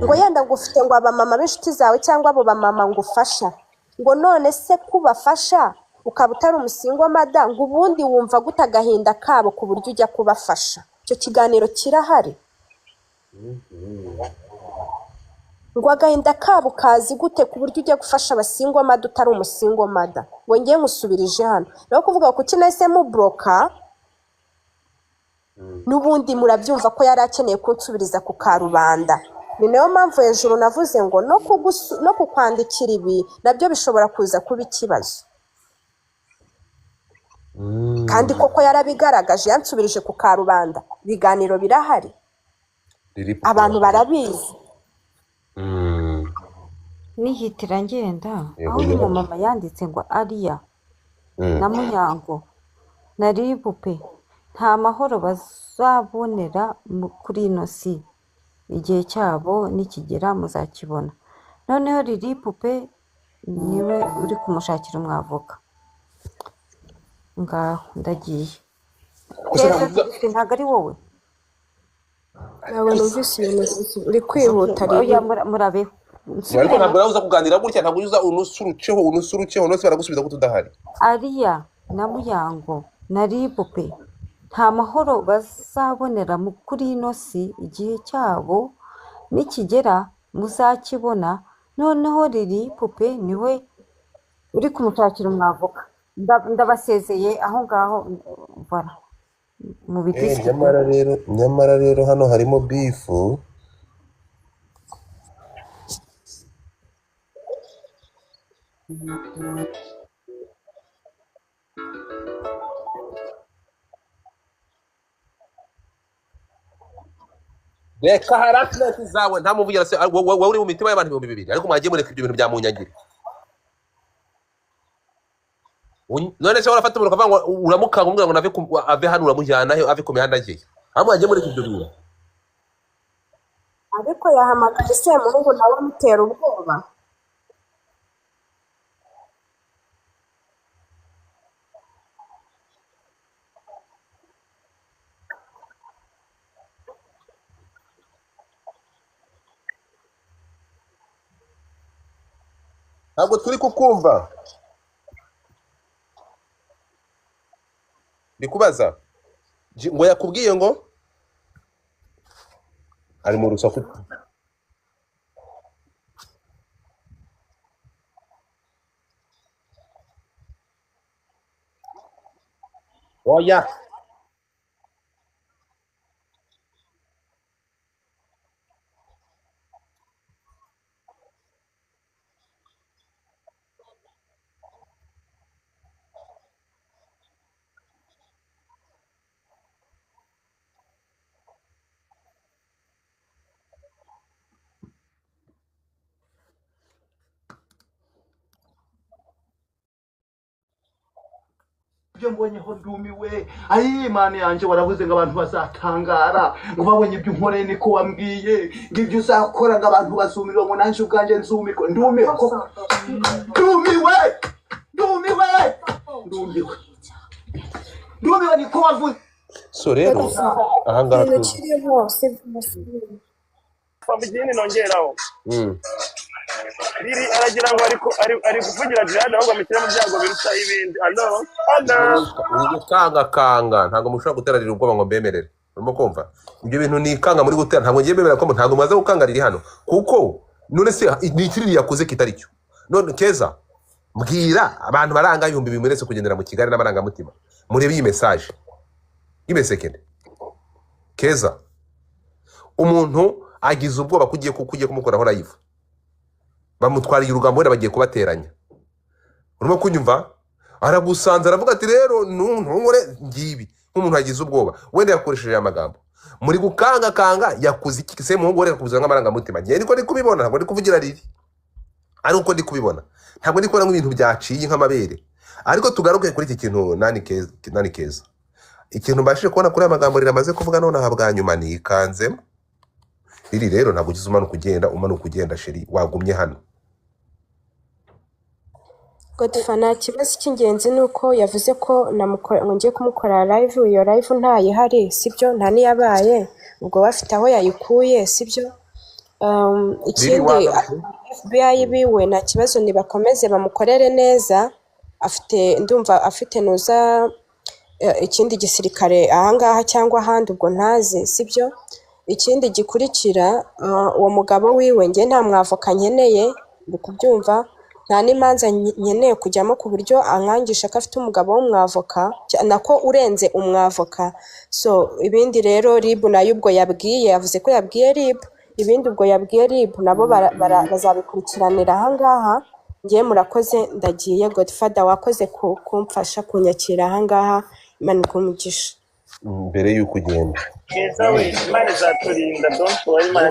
Ngo yenda ngo ufite ngo abamama b'inshuti zawe cyangwa abo bamama ngo ufasha ngo none se kubafasha ukaba utari umusingo mada ngo ubundi wumva gute agahinda kabo ku buryo ujya kubafasha. Icyo kiganiro kirahari. Ngo agahinda kabo kazi gute ku buryo ujya gufasha abasingo mada utari umusingo mada. Ngo ngiye musubirije hano rero kuvuga ko kinahise mu bloka n'ubundi murabyumva ko yari akeneye kunsubiriza ku karubanda. Ni nayo mpamvu hejuru navuze ngo no kukwandikira ibi nabyo bishobora kuza kuba ikibazo. Kandi koko yarabigaragaje yansubirije ku karubanda, ibiganiro birahari abantu barabizi. nihitira ngenda aho umumama yanditse ngo Ariya na Munyango na Ribu pe nta mahoro bazabonera kuri ino si, igihe cyabo nikigera muzakibona. Noneho Ribu pe niwe uri kumushakira umwavoka. Ngaho ndagiye. Ntabwo ari wowe? Ntabwo numvise ibintu uri kwihuta Oya murabeho. ariko ntabwo uraza kuganira gutya, ntabwo uza unusurukeho nose baragusubiza ko tudahari. Ariya na Muyango na Ribu pe nta mahoro bazabonera kuri ino si, igihe cyabo nikigera muzakibona. Noneho Ribu pe niwe uri kumushakira umwavoka. Ndabasezeye aho ngaho bara mu biti. nyamara rero hano harimo bifu. reka harassment zawe ntamuvugira se wowe uri mu mitima y'abantu 200 ariko mwagiye mureka ibyo bintu bya munyagira. None se warafata umuntu ukavuga ngo uramukanga umbwira ngo ave hano uramujyana ave ku mihanda agiye, aho mwagiye mureka ibyo bintu. ariko yahamagaye Semuhungu nawe amutera ubwoba. ntabwo turi kukumva. Ndikubaza ngo yakubwiye ngo ari mu rusaku. Oya, ibyo mbonyeho ndumiwe ayi mani yanjye waravuze ngo abantu bazatangara ngo babonye ibyo unkoreye niko wambwiye ngo ibyo uzakora ngo abantu bazumirwa ngo nanjye ubwanjye nzumirwa ndumiwe ndumiwe ndumiwe ndumiwe ndumiwe niko wavuze. so rero ahangaha ikintu kiriho ikindi nongeraho riri aragira ngo ari kuvugira jihad ahubwo amushyira mu byago biruta ibindi. uri gukangakanga, ntabwo mushobora guterarira ubwoba ngo mbemerere. urimo kumva ibyo bintu ni ikanga muri gutera, ntabwo ngiye mbemera ko ntabwo mumaze gukangarira hano, kuko none se ni ikiriri yakoze kitari cyo. none Keza, mbwira abantu baranga 1000 muretse kugendera mu Kigali n'amarangamutima, murebe iyi message y'imeseke. Keza, umuntu agize ubwoba kugiye kumukoraho live, bamutwariye urugambo wenda bagiye kubateranya. urimo kunyumva? Aragusanza aravuga ati rero ntunkore ngibi. Nk'umuntu agize ubwoba wenda yakoresheje amagambo, muri gukanga yakuze iki se muhungu wenda kubuza nk'amarangamutima. Ngiye niko ndi kubibona, ntabwo ndi kuvugira riri, ari uko ndi kubibona, ntabwo ndi kubona nk'ibintu byaciye nk'amabere. Ariko tugaruke kuri iki kintu nani Keza, ikintu mbashije kubona kuri amagambo riramaze kuvuga none aha bwa nyuma ni ikanzemo. Riri rero ntabwo ugize umanuka ugenda sheri, wagumye hano. Godfather nta kibazo cy'ingenzi ni uko yavuze ko ngiye kumukora live. Iyo live ntayihari sibyo, nta niyabaye, ubwo bafite aho yayikuye sibyo. Ikindi FBI biwe nta kibazo, nibakomeze bamukorere neza. Ndumva afite nuza ikindi gisirikare ahangaha cyangwa ahandi, ubwo ntazi sibyo. Ikindi gikurikira, uwo mugabo wiwe nge nta mwavoka nkeneye, ndi kubyumva, nta n'imanza nkeneye kujyamo ku buryo ankangisha ko afite umugabo w'umwavoka nako urenze umwavoka. So ibindi rero RIB nayo ubwo yabwiye, yavuze ko yabwiye RIB, ibindi ubwo yabwiye RIB nabo bazabikurikiranira ahangaha. Ngiye murakoze, ndagiye. Godfather wakoze kumfasha kunyakira ahangaha, Imana ikumugisha. Mbere y'uko ugenda Keza we, Imana izaturinda, don't worry, Imana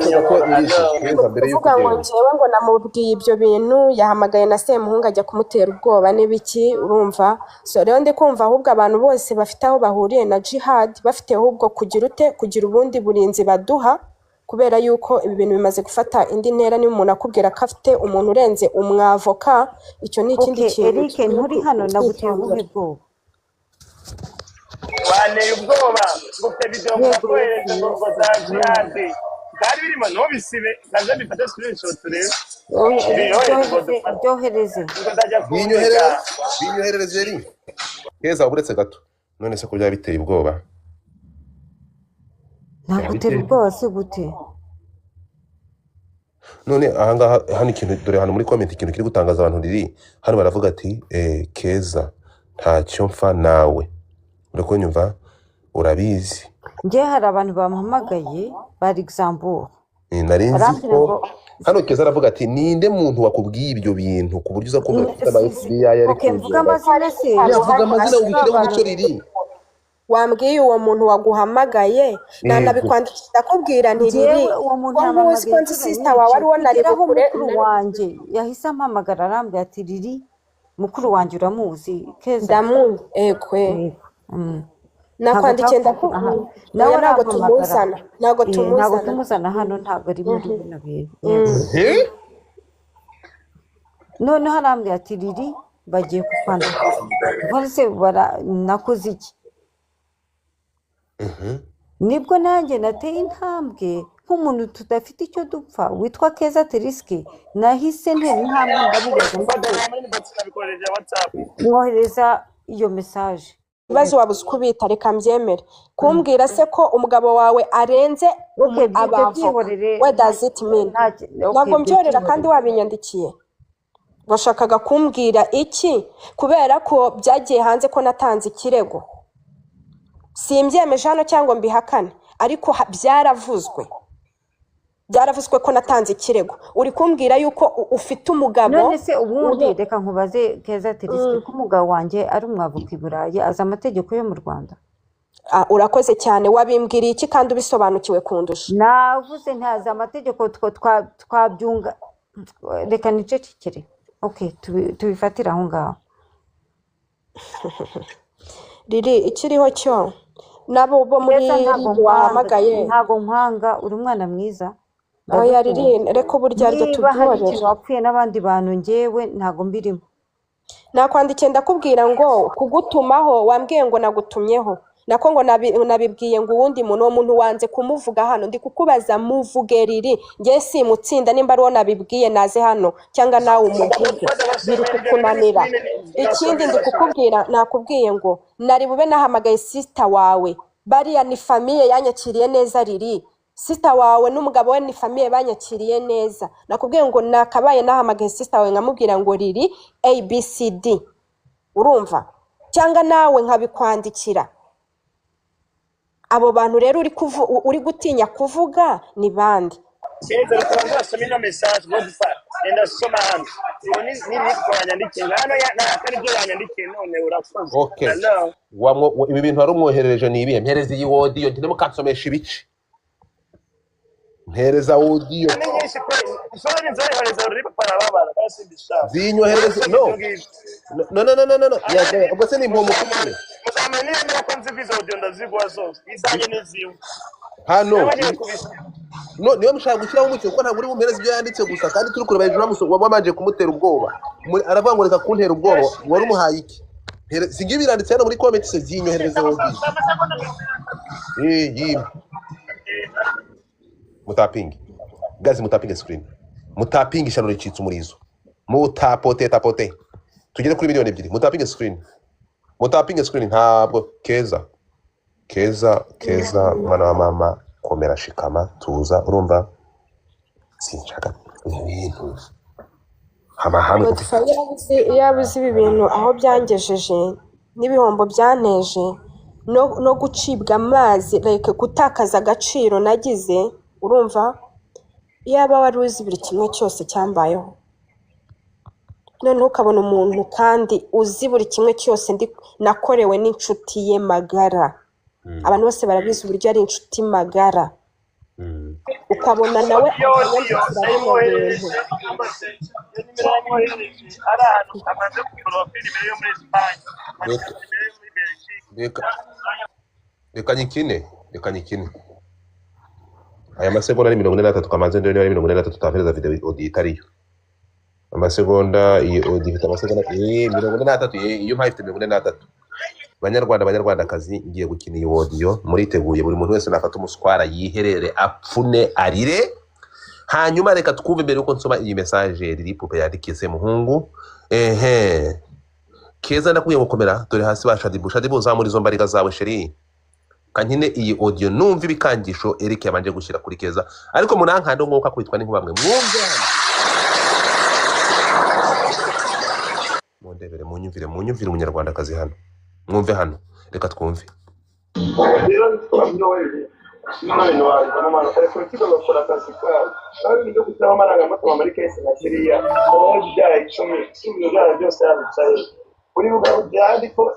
kuvuga ngo njyewe ngo namubwiye ibyo bintu, yahamagaye na Semuhungu ajya kumutera ubwoba n'ibiki, urumva. So rero ndi kumva ahubwo abantu bose bafite aho bahuriye na jihad, bafite ahubwo kugira ubundi burinzi baduha, kubera yuko ibi bintu bimaze gufata indi ntera. Niba umuntu akubwira ko afite umuntu urenze umwavoka, icyo ni ikindi kintu. Eric nturi hano, naguteye ubuhe bwoba? waneye ubwoba ngufite video mwakohereza ngo za jihad bwari birimo ntubisibe, nazo bifate screenshot rero byohereze binyoherereze ri. Keza, uretse gato, none se ko byaba biteye ubwoba? nagutera ubwoba se gute? None ahangaha hano ikintu, dore hano muri comment ikintu kiri gutangaza abantu riri hano, baravuga ati Keza ntacyo mfa nawe. Uriko nyumva, urabizi nge hari abantu bamuhamagaye par exemple, narinzi ko hano Keza aravuga ati ninde muntu wakubwiye ibyo bintu ku buryo uza kumva ufite ama FBI ari mvuga amazina se, yavuga amazina ubikire mu cyo riri. Wambwiye uwo muntu waguhamagaye, nanabikwandikira akubwira nti riri uwo muntu muzi ko nzi sister wawe ari wo nari bukure. mukuru wanjye yahise ampamagara arambwira ati riri mukuru wanjye uramuzi Keza? Ndamuzi ekwe. Nakwandikiye ndakubwira nawe ntabwo tumuzana hano, ntabwo ari muri bino bintu. Noneho arambwira ati riri bagiye kukwandika. None se nakoze iki? nibwo nanjye nateye intambwe nk'umuntu tudafite icyo dupfa witwa Keza Teriski, nahise ntera intambwe ndamubaza nabikoresheje WhatsApp. mwohereza iyo mesaje. ibibazo wabuze uko ubita reka mbyemere kumbwira se ko umugabo wawe arenze Okay, byite abavo byihorere. what does it mean ntabwo mbyorera kandi wabinyandikiye washakaga kumbwira iki kubera ko byagiye hanze ko natanze ikirego simbyemeje hano cyangwa mbihakane ariko byaravuzwe ko natanze ikirego uri kumbwira yuko ufite umugabo none se ubundi reka nkubaze Keza Teriski ko umugabo wanjye ari umwavoka i Burayi azi amategeko yo mu Rwanda. urakoze cyane wabimbwiriye iki kandi ubisobanukiwe kundusha navuze ntazi amategeko twabyunga reka nicecekere. Okay, tubifatira aho ngaho. riri ikiriho cyo nabo bo muri wahamagaye ntago nkwanga uri umwana mwiza. oya riri reko burya ryo niba hari ikintu tubyihorera wapfuye n'abandi bantu njyewe ntago mbirimo. nakwandikiye ndakubwira ngo kugutumaho wambwiye ngo nagutumyeho nako ngo nabibwiye ngo uwundi muntu uwo muntu wanze kumuvuga hano ndi kukubaza muvuge riri njye simutsinda nimba ari uwo nabibwiye naze hano cyangwa nawe umuvuge biri kukunanira ikindi ndi kukubwira nakubwiye ngo nari bube nahamagaye sister wawe bariya ni famiye yanyakiriye neza riri sister wawe n'umugabo we ni famiye banyakiriye neza nakubwiye ngo nakabaye nahamagaye sister wawe nkamubwira ngo riri ABCD urumva cyangwa nawe nkabikwandikira abo bantu rero uri gutinya kuvuga ni bandi Keza reka nzasome ino message Godfa enda soma hano ni twanyandikiye hano nakari byo yanyandikiye none urakoze. Okay. Ibi bintu wari umwoherereje ni ibihe mpereza iyi audio ndimo kansomesha ibice mpereza audio amenyeshe ko isore nzohereza uri para babara kasi bishaka zinyohereza no yaje ubwo se ni mpomo kumwe muzamene ndira ko nziviza audio ndazigwa zose izanye neziwe hano no niyo mushaka gushyiraho umucyo kuko ntabwo uri bumpereza ibyo yanditse gusa kandi turi kureba hejuru wamanje kumutera ubwoba aravuga ngo reka kuntera ubwoba wari umuhaye iki singi biranditse hano muri comment se zinyohereza audio yimba mutapingi gazi mutapingi screen mutapingi shano ricitse umurizo mutapote tugere kuri miliyoni 2 mutapingi screen ntabwo keza mwana wa mama komera shikama tuza urumva sinshaka ibintu hamwe yabuze ibi bintu aho byangejeje n'ibihombo byanteje no gucibwa amazi like gutakaza agaciro nagize urumva yaba wari uzi buri kimwe cyose cyambayeho none ukabona umuntu kandi uzi buri kimwe cyose nakorewe n'inshuti ye magara abantu bose barabizi uburyo ari inshuti magara ukabona nawe reka nyikine aya masegonda ni 43 kamaze ndio ni 43 tutafereza video audio itariyo amasegonda iyi audio ifite amasegonda 43 iyo mpayifite 43 banyarwanda kazi ngiye gukina iyi audio muriteguye buri muntu wese nafata umuswara yiherere apfune arire hanyuma reka twumve mbere uko nsoma iyi message riri pupe yandikise muhungu Keza ndakuye gukomera dore hasi bashadibu zamuri zo mbariga zawe sheri kankine iyi audio numva ibikangisho Eric yabanje gushyira kuri Keza ariko munankando nkuko kwitwa n'inkuba mwe mwumve mondebere munyumvire umunyarwanda kazi hano mwumve hano reka twumve rero twamyohereje n'ibintu wazana ariko kigo bakora akazi kabo kandi ibyo gutanga amarangamutima muri kese na Syria bya 10 byara byose yabicaye kuri bugabo byandi ko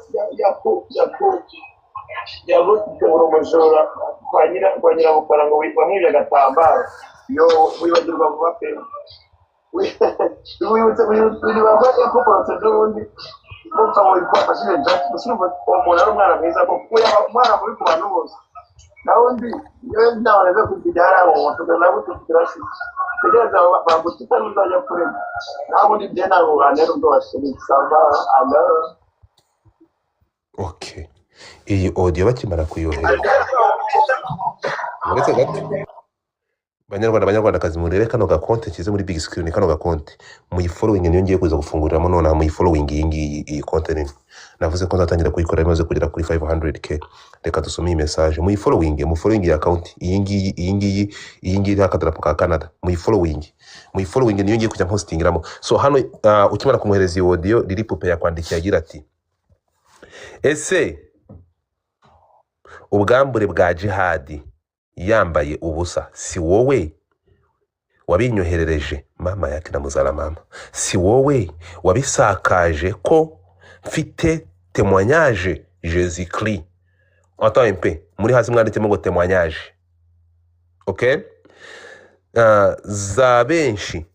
yabuze umujura kwa nyirabukara ngo wamwibye agatambaro yo wibagirwa vuba pe wibutse bambaye ko procedure ubundi kuko wifashije jack gusubiza umuntu ari umwana mwiza ko umwana muri ku bantu bose nawundi yewe ndabaneze kujyara aho tugana gutukirasi tegereza bagutita n'uzajya kurema nawundi bye nabo banera ubwo bashiritsamba okay iyi audio bakimara kuyohereza uretse gato banyarwandakazi murebe kano gakonte kize muri big screen, kano gakonte muyifollowing, niyo ngiye kuza gufunguriramo nonaha, muyifollowing iyi konte nini navuze ko nzatangira kuyikora imaze kugera kuri 500k. Reka dusome iyi message, muyifollowing iyi account, iyi ngiyi n'akadarapo ka Canada, muyifollowing niyo ngiye kujya hostingiramo. So hano ukimara kumuhereza iyo audio, Lily Pupe yakwandikiye agira ati ese ubwambure bwa Jihad yambaye ubusa si wowe wabinyoherereje? Mama yake na muzala mama, si wowe wabisakaje ko mfite témoignage Jésus Christ? Attends un peu, muri hasi mwanditsemo ngo témoignage, okay? Za benshi,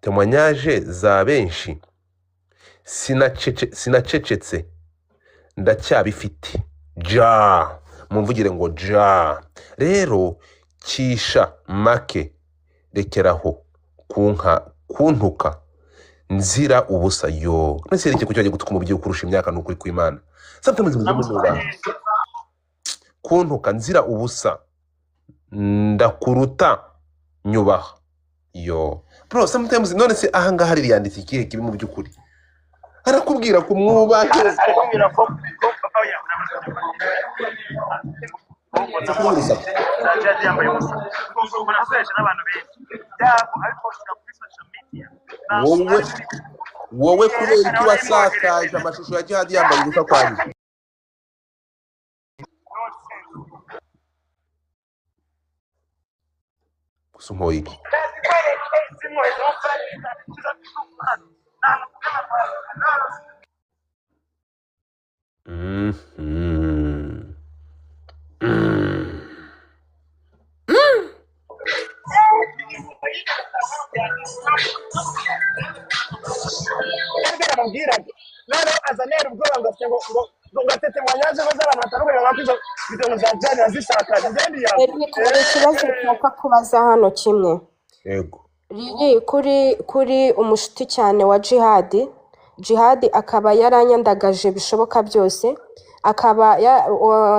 témoignage za benshi sinacecetse ndacyabifite ja, mumvugire ngo ja. Rero kisha make rekeraho kuntuka nzira ubusa. Yo nese reke kucyo gutuka umubyi ukurusha imyaka n'ukuri kw'Imana. Sometimes muzumura kuntuka nzira ubusa ndakuruta nyubaha. Yo bro, sometimes none se ahanga hari yanditse ikihe kibi mu byukuri, arakubwira ko mwubahe, arikubwira ko papa yambaye ubusa umuntu akoresha n'abantu benshi yabo ariko kuri social media wowe kubera iki wasakaje amashusho ya Jihad yambaye ubusa kwari? Gusumoye iki? Mubwira none azanera ubwoba ngo afite ngo gatete mwanyaje bazabana bataruka bapizo bitono za jana zisakaje ngendi ya ikibazo cyaka kubaza hano kimwe. Yego. Riri kuri umushuti cyane wa Jihad akaba yaranyandagaje bishoboka byose, akaba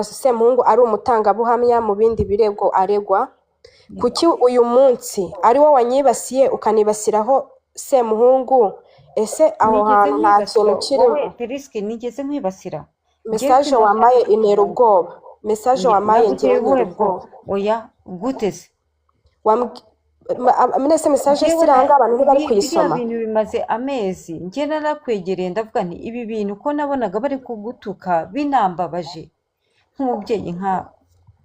Semuhungu ari umutangabuhamya mu bindi birego aregwa. Kuki uyu munsi ari wo wanyibasiye ukanibasiraho Semuhungu? Ese aho hantu nta kintu kirimo? Periske nigeze nkwibasira. Message wamaye intera ubwoba, message wamaye ngiye ubwoba. Oya guteze Mwese message siranga abantu bari kuyisoma. Ibintu bimaze amezi nge narakwegereye ndavuga nti ibi bintu ko nabonaga bari kugutuka binambabaje nk'umubyeyi nka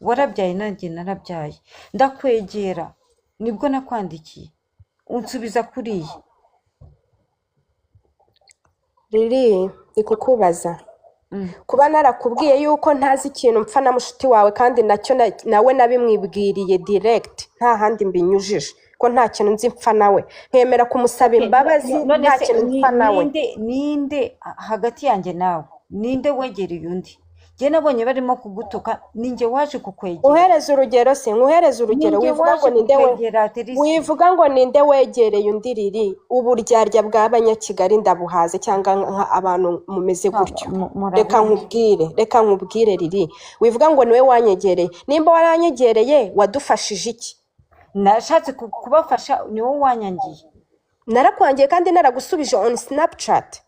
warabyaye nanjye narabyaye, ndakwegera nibwo nakwandikiye unsubiza kuriye. Riri ikukubaza kuba narakubwiye yuko ntazi ikintu mpfa na mushuti wawe kandi nacyo nawe nabimwibwiriye direct, nta handi mbinyujije ko nta kintu nzi mpfa nawe, nkemera kumusaba imbabazi nta kintu mpfa nawe. Ninde hagati yanjye nawe ninde wegereye undi? Je nabonye barimo kugutuka, ninjye waje kukwegera. Uhereza urugero se, nkuhereza urugero, wivuga ngo ninde wegereye undi Riri? Uburyarya bw'Abanyakigali ndabuhaze cyangwa abantu mumeze gutyo? Reka nkubwire Riri, wivuga ngo niwe wanyegereye. Nimba waranyegereye wadufashije iki? Nashatse kubafasha, niwe wanyangiye. Narakwangiye kandi naragusubije on Snapchat.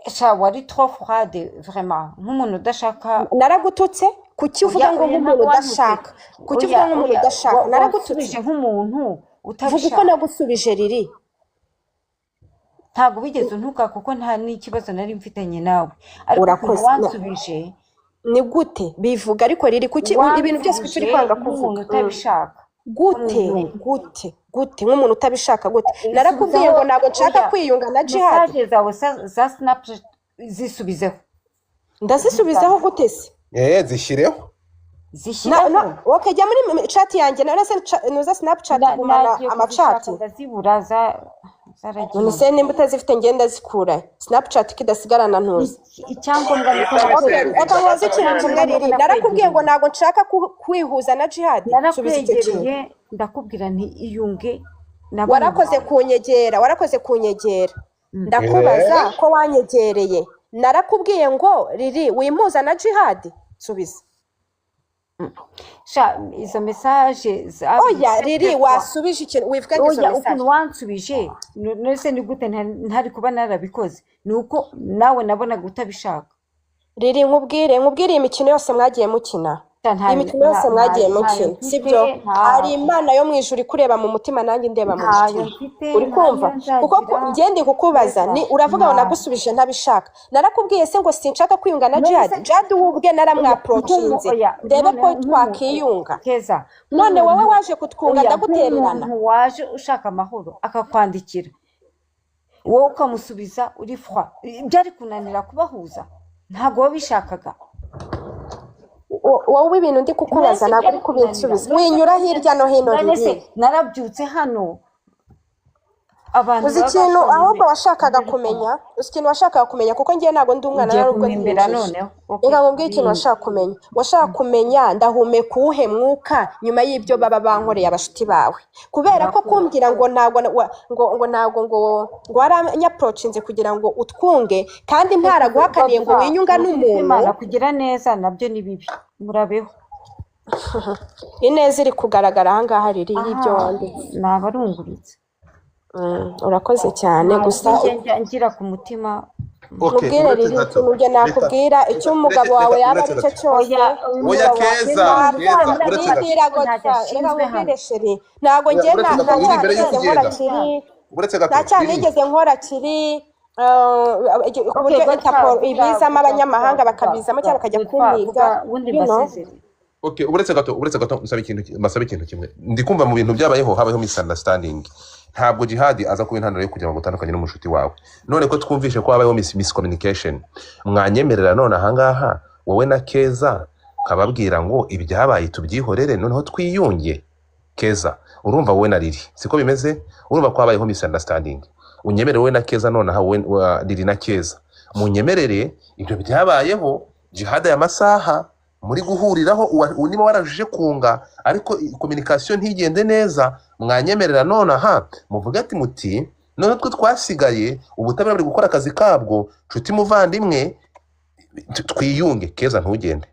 Sha wari trop froide vraiment, nk'umuntu udashaka. Naragututse? Kuki uvuga ngo nk'umuntu udashaka? Kuki uvuga nk'umuntu udashaka? Naragututse nk'umuntu utabishaka. Vuga uko nagusubije Riri. Ntabwo bigeze untuka kuko nta n'ikibazo nari mfitanye nawe. Urakoze. Wansubije ni gute bivuga? Ariko Riri kuki ibintu byose turi kwanga kuvuga utabishaka? Gute nk'umuntu utabishaka gute? Narakubwiye ngo ntabwo nshaka kwiyunga na Jihad. Message zawe za Snapchat zisubizeho. Ndazisubizaho gute se? Zishyireho. Okay, jya muri chat yanjye nuza Snapchat gumana amachat. Ndazibura zaragiye. Nise nimba utazifite ngenda zikura. Snapchat kidasigarana ntuzi. Icyangombwa akabaza ikintu kimwe Riri. Narakubwiye ngo ntabwo nshaka kwihuza na Jihad. Narakwegereye ndakubwira nti iyunge. Warakoze kunyegera. Ndakubaza ko wanyegereye. Narakubwiye ngo Riri wimpuza na Jihad? Subiza. sha izo message oya riri wasubije ikintu wivuga ngo izo oya message ukuntu wansubije nese ni gute ntari kuba narabikoze nuko nawe nabonaga utabishaka riri nkubwire iyi mikino yose mwagiye mukina imikino yose mwagiye mukina sibyo hari imana yo mu ijuru ikureba mu mutima nanjye ndeba mu mutima uri kumva kuko ngende kukubaza ni uravuga ngo nagusubije ntabishaka narakubwiye se ngo sinshaka kwiyunga na Jad ubwe naramwaprocinze ndebe ko twakiyunga none wowe waje kutwunga ndagutererana waje ushaka amahoro akakwandikira wowe ukamusubiza uri froid byari kunanira kubahuza ntabwo wabishakaga wowe ibintu ndi kukubaza ntabwo uri kubinsubiza winyura hirya no hino riri narabyutse hano abantu uzi ikintu ahubwo washakaga kumenya kuko ngiye ntabwo ndi umwana narubwo reka nkubwire ikintu washaka kumenya ndahumeka uwuhe mwuka nyuma y'ibyo baba bankoreye abashuti bawe kubera ko kumbwira ngo ntabwo waranyaprocinze kugira ngo utwunge kandi ntaraguhakaniye ngo winyunga n'umuntu kugira neza nabyo ni bibi murabeho ineza iri kugaragara ahangaha riri y'ibyo wanditse nabarunguritse urakoze cyane gusa ngira ku mutima mubwire riri ikintu nakubwira icyo umugabo wawe yaba ari cyo cyose oya keza ntabwo nigeze nkora kiri ku buryo Interpol ibizamo abanyamahanga bakabizamo cyangwa bakajya kumiga uretse gato mbasaba ikintu kimwe ndi kumva mu bintu byabayeho habayeho misunderstanding ntabwo Jihad aza kuba intandaro yo kugira ngo utandukanye n'umushuti wawe none ko twumvishe ko habayeho miscommunication mwanyemerera none ahangaha wowe na Keza kababwira ngo ibyabaye tubyihorere noneho twiyunge Keza urumva wowe na Riri siko bimeze urumva ko habayeho misunderstanding unyemerere wowe na Keza none aha wowe Riri na Keza munyemerere ibyo byabayeho Jihad ya masaha muri guhuriraho niba warajije kunga ariko communication ntigende neza mwanyemerera none aha muvuga ati muti none twe twasigaye ubutabera buri gukora akazi kabwo nshuti muvandimwe twiyunge Keza ntugende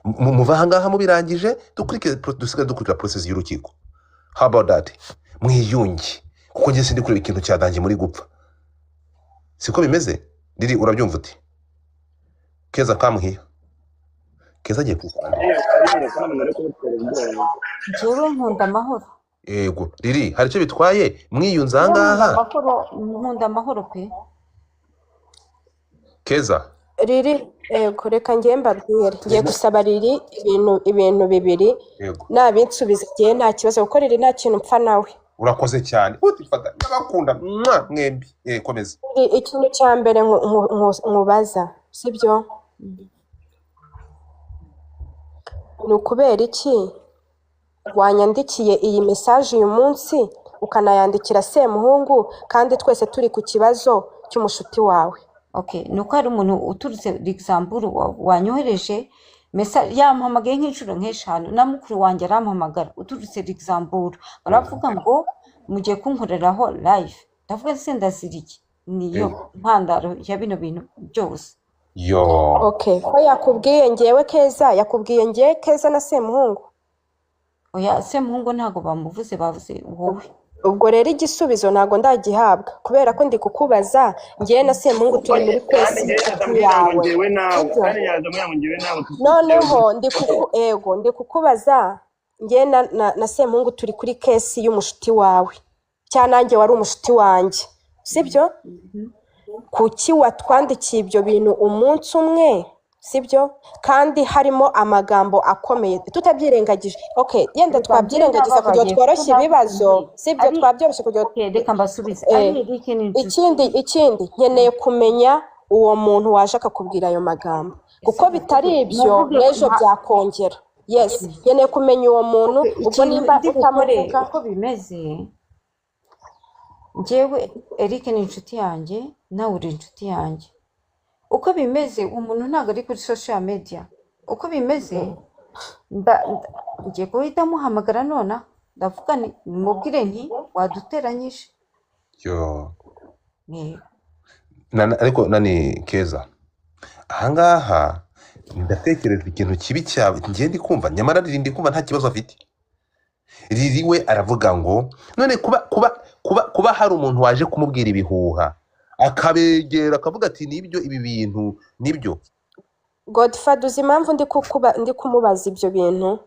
muva ahangaha mubirangije dukurikira process y'urukiko how about that mwiyunge kuko ngiye sindi kureba ikintu cyadangiye muri gupfa siko bimeze Riri urabyumva uti Keza kamuhiye Keza agiye kwikanda njyewe nkunda amahoro yego Riri hari icyo bitwaye mwiyunze ahangaha nkunda amahoro pe Keza Riri reka ngiye mbabwire ngiye gusaba Riri ibintu bibiri nabinsubiza igihe nta kibazo kuko Riri nta kintu mpfa nawe urakoze cyane utifata n'abakunda mwembi komeza ikintu cya mbere nkubaza sibyo ni ukubera iki wanyandikiye iyi message uyu munsi ukanayandikira Semuhungu kandi twese turi ku kibazo cy'umushuti wawe nuko hari umuntu uturutse Luxembourg wanyohereje message yampamagaye nk'inshuro nk'eshanu na mukuru wanjye arampamagara uturutse Luxembourg baravuga ngo mugiye kunkoreraho live ndavuga se ndaziriki niyo ntandaro ya bino bintu byose ko yakubwiye ngewe Keza yakubwiye ngewe Keza na Semuhungu oya Semuhungu ntago bamuvuze bavuze wowe ubwo rero igisubizo ntago ndagihabwa kubera ko ndi kukubaza ngewe na Semuhungu turi muri kwesi yawe noneho ndi kukubaza ngewe na Semuhungu turi kuri kesi y'umushuti wawe cyane nanjye wari umushuti wanjye sibyo kuki watwandikiye ibyo bintu umunsi umwe sibyo kandi harimo amagambo akomeye tutabyirengagije yenda twabyirengagiza kugira ngo tworoshye ibibazo sibyo twabyoroshye kugira ngo reka mbasubize ikindi nkeneye kumenya uwo muntu waje akakubwira ayo magambo kuko bitari ibyo n'ejo byakongera nkeneye kumenya uwo muntu ubwo nimba utamuvuga uko bimeze njyewe Eric ni inshuti yanjye nawe uri inshuti yanjye uko bimeze umuntu ntabwo ari kuri social media uko bimeze ngiye guhita muhamagara nona ndavuga mubwire nti waduteranyije ariko nani Keza ahangaha ndatekereza ikintu kibi cyawe njye ndi kumva nyamara riri ndi kumva nta kibazo afite. Riri we aravuga ngo none kuba hari umuntu waje kumubwira ibihuha akabegera akavuga ati nibyo ibi bintu nibyo. Godfather uzi impamvu ndi kumubaza ibyo bintu?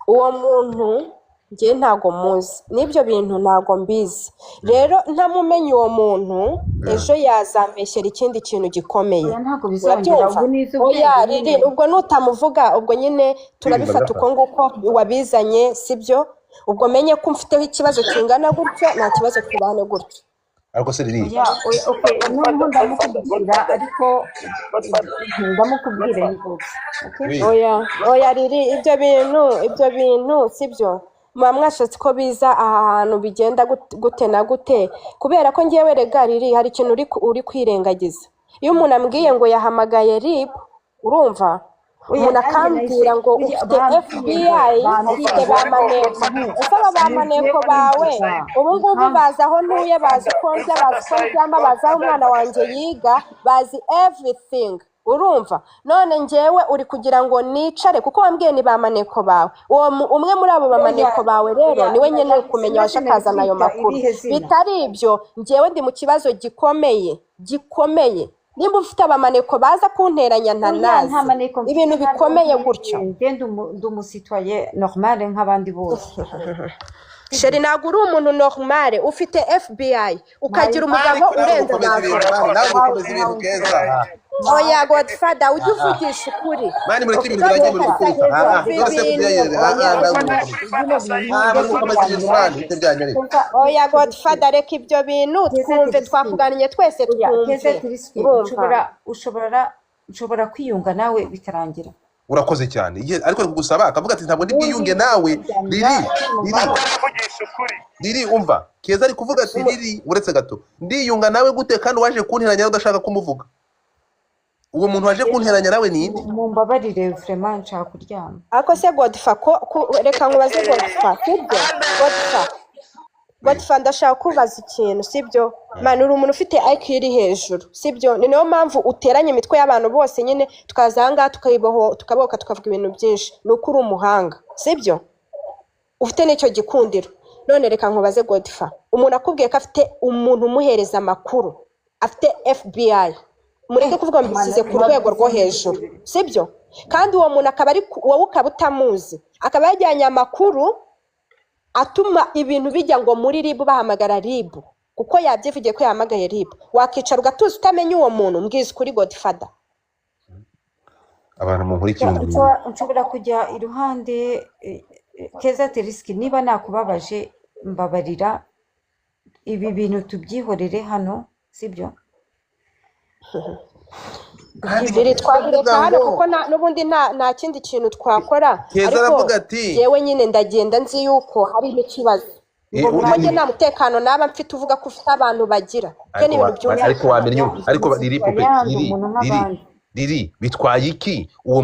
Uwo muntu njye ntago muzi n'ibyo bintu ntago mbizi, rero ntamumenye uwo muntu ejo yazambeshyera ikindi kintu gikomeye. Urabyumva? Oya riri ubwo nutamuvuga ubwo nyine turabifata uko nguko wabizanye sibyo, ubwo menye ko mfiteho ikibazo kingana gutyo nta kibazo tubane gutyo. Ariko se riri okay noneho ndamukubwira ariko ndamukubwira oya riri ibyo bintu sibyo muba mwashatse ko biza aha hantu bigenda gute na gute, kubera ko ngewe rega riri hari ikintu uri kwirengagiza. Iyo umuntu ambwiye ngo yahamagaye RIB urumva umuntu akambwira ngo ufite FBI ufite ba maneko bawe ubu ngubu bazi aho ntuye, bazi uko ndya, bazi uko ndyama, bazi aho umwana wanjye yiga, bazi everything urumva. None njyewe uri kugira ngo nicare kuko wambwiye ni ba maneko bawe, umwe muri abo bamaneko bawe rero niwe nyine uri kumenya waje akazana ayo makuru. Bitari ibyo njyewe ndi mu kibazo gikomeye. Nimba ufite abamaneko baza kunteranya ntanazi ibintu bikomeye gutyo. Ngende umusitwaye normal nk'abandi bose. Sheri ntabwo uri umuntu normal, ufite FBI ukagira umugabo urenze nawe ukomeza ibintu keza. Oya Godfather ujye uvugisha ukuri. Mani muri ibintu biragiye muri kuruka. Oya Godfather reka ibyo bintu twumve, twakuganiye twese twumve. Ushobora kwiyunga nawe bitarangira. Urakoze cyane ariko kugusaba akavuga ati ntabwo ndi bwiyunge nawe. Riri umva Keza ari kuvuga ati riri uretse gato ndiyunga nawe gute kandi waje kunteranya udashaka kumuvuga. Uwo muntu waje kunteranya nawe ni inde? Mumbabarire vraiment nshaka kuryama. Ako se Godfather reka nkubaze Godfather sibyo? Godfather ndashaka kubaza ikintu sibyo? Mani uri umuntu ufite IQ iri hejuru sibyo? Ni nayo mpamvu uteranya imitwe y'abantu bose nyine tukazanga tukaboka tukavuga ibintu byinshi. Nuko uri umuhanga sibyo? Ufite n'icyo gikundiro. None reka nkubaze Godfather, umuntu akubwiye ko afite umuntu umuhereza amakuru, afite FBI, mureke kuvuga ngo bisize ku rwego rwo hejuru sibyo? Kandi uwo muntu akaba ari wowe ukaba utamuzi, akaba yajyanye amakuru atuma ibintu bijya ngo muri RIB bahamagara RIB kuko yabyivugiye ko yahamagaye RIB. Wakicara ugatuza utamenya uwo muntu, mbwiza kuri Godfather. Abantu mu nkurikira nshobora kujya iruhande Keza Teriski, niba nakubabaje mbabarira, ibi bintu tubyihorere hano sibyo? Biri twabireka hano kuko n'ubundi nta kindi kintu twakora. Keza aravuga ati yewe nyine ndagenda nzi yuko hari n'ikibazo ngo njye nta mutekano naba mfite uvuga ko ufite abantu bagira ni ibintu byumva. Ariko wamenye ariko riri bitwaye iki uwo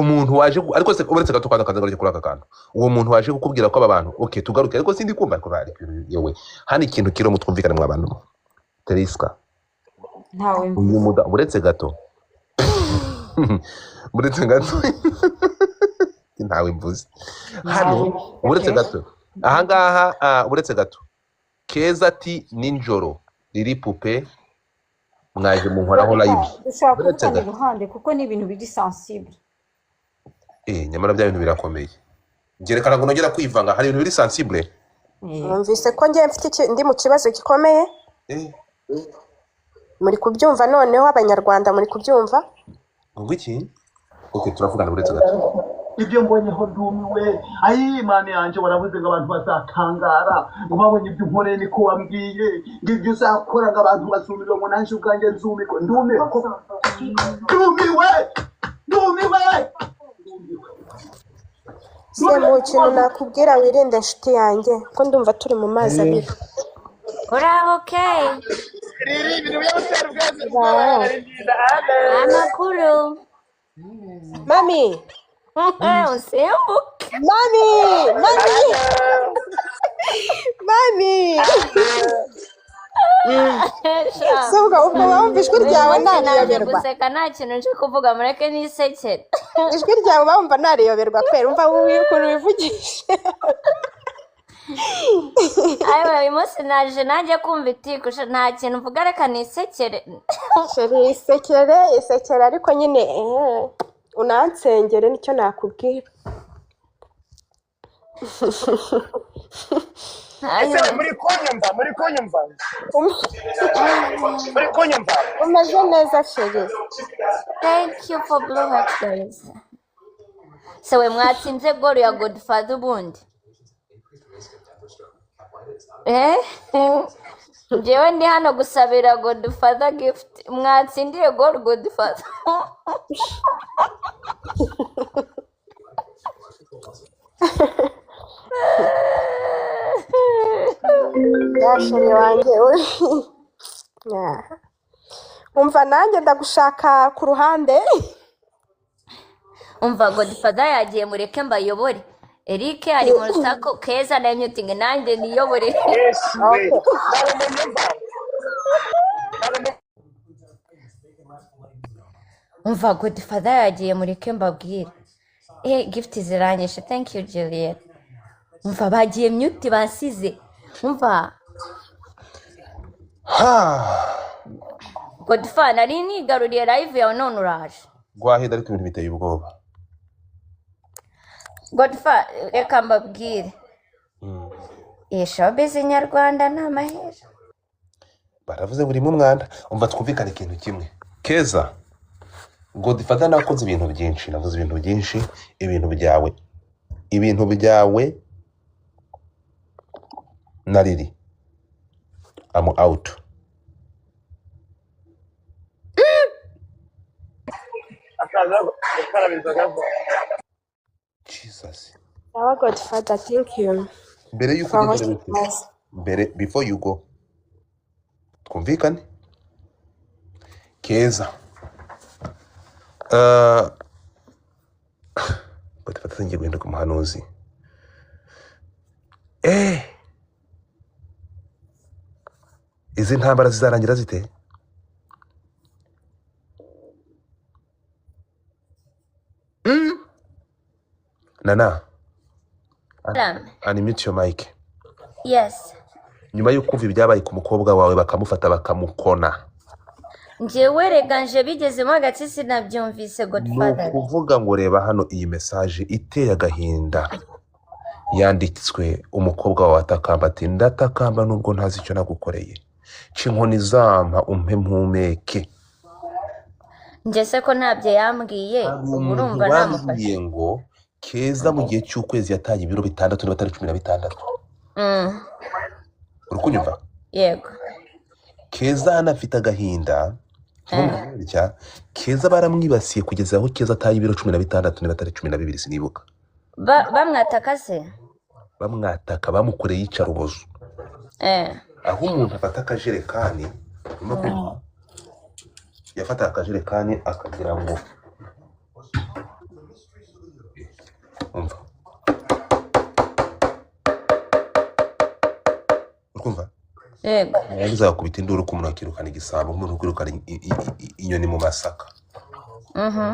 muntu waje ariko se uretse gato kwanda kanza kuri aka kantu uwo muntu waje kukubwira ko aba bantu okay tugaruke ariko sindi kumva ariko bari yewe hani ikintu kiro mutwumvikane mwa bantu Teriska ntawe uyu muda uretse gato ntawe mvuze hano uretse gato ahangaha uretse gato Keza ati ninjoro riri pupe mwaje mu nkoraho live dushaka kuvuga iruhande kuko ni ibintu biri sensible. Nyamara bya bintu birakomeye. Ngerekana ngo nongera kwivanga hari ibintu biri sensible. Numvise ko ngiye mfite ndi mu kibazo gikomeye. Muri kubyumva noneho abanyarwanda muri kubyumva? Ngo iki? Okay turavugana uretse gato. Ibyo mbonyeho ndumiwe Imana yanjye waravuze ngo abantu bazatangara ngo babonye ibyo nkore niko wambwiye ngo ibyo uzakora ngo abantu bazumirwa ngo nanjye ubwanjye nzumirwa. Ndumiwe se mu kintu nakubwira wirinde nshuti yanjye ko ndumva turi mu mazi abiri. Okay. Riri ibintu byose rwose Amakuru. Mami Usimbuke. Mami. So ubwo wumva ijwi uyu ryawe munsi naje nariyoberwa guseka nta kintu nje kuvuga mureke nisekere ijwi ryawe bumva nariyoberwa kwera umva wowe ukuntu wivugisha ayiwe uyu munsi naje nanjye kumva itikusha nta kintu mvuga reka nisekere sheri isekere ariko nyine unansengere nicyo nakubwira ese muri kunyumva umeze neza sheri thank you for blue heart guys se we mwatsinze goro ya Godfather ubundi njyewe ndi hano gusabira Godfather gift mwatsindiye goro Godfather yasheri wanjye umva nanjye ndagushaka ku ruhande umva Godfather yagiye mureke mbayobore Eric ari mu rusako keza na muting nanjye niyobore yes we umva Godfather yagiye mureke mbabwire gift ziranyishe thank you Juliet umva bagiye mute bansize umva Godfather nari nigaruriye live yawe none uraje gwahida ariko ibintu biteye ubwoba Godfather reka mbabwire showbiz nyarwanda ni amahera baravuze buri mwanda umva twumvikane ikintu kimwe Keza Godfather nakoze ibintu byinshi navuze ibintu byinshi ibintu byawe nariri I'm out Jesus nawe Godfather thank you mbere yuko for ugenda hosting us before you go twumvikane Keza Godfather ngiye guhinduka umuhanuzi izi ntambara zizarangira zite Nana unmute your mic yes nyuma yo kumva ibyabaye ku mukobwa wawe bakamufata bakamukona njyewe reganje bigezemo hagati sinabyumvise Godfather kuvuga ngo reba hano iyi message iteye agahinda yanditswe umukobwa wawe atakamba ati ndatakamba nubwo ntazi icyo nagukoreye cinkoni zampa umpe mpumeke njye se ko ntabyo yambwiye urumva namufashe ngo Keza mu gihe cy'ukwezi yataye ibiro 6 niba atari 16 urukunyumva yego Keza anafite agahinda Keza baramwibasiye kugeza aho Keza ataye ibiro 16 niba atari 12 sinibuka bamwataka se bamwataka bamukoreye yica rubozo aho umuntu afata akajerekani yafata akajerekani akagira ngo umva ukumva yego yagize akubita induru ku muntu akirukana igisabo umuntu kwirukana inyoni mu masaka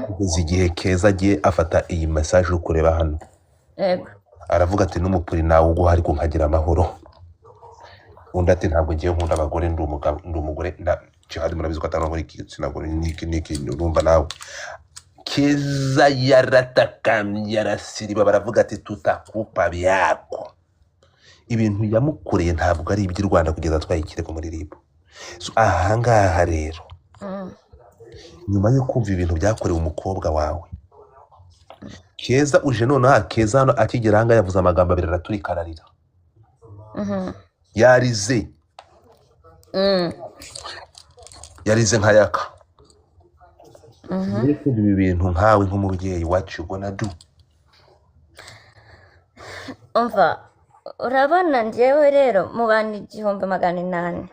kugeza igihe Keza agiye afata iyi message uri kureba hano yego aravuga ati n'umupuri nawe uguha ariko nkagira amahoro undi ati ntabwo ngiye nkunda abagore ndi umugore cyari murabizi ko atanagore ikinagore niki urumva nawe Keza yaratakamye yarasiriba baravuga ati tutakupa byako ibintu yamukoreye ntabwo ari iby'u Rwanda kugeza twayikireko muri ribu ahangaha rero nyuma yo kumva ibintu byakorewe umukobwa wawe Keza uje nonaha Keza hano akigera hanga yavuze amagambo abiri araturikararira yarize nkayaka ibi bintu nkawe nk'umubyeyi wacu ubona du umva urabona njyewe rero mu bantu 1,800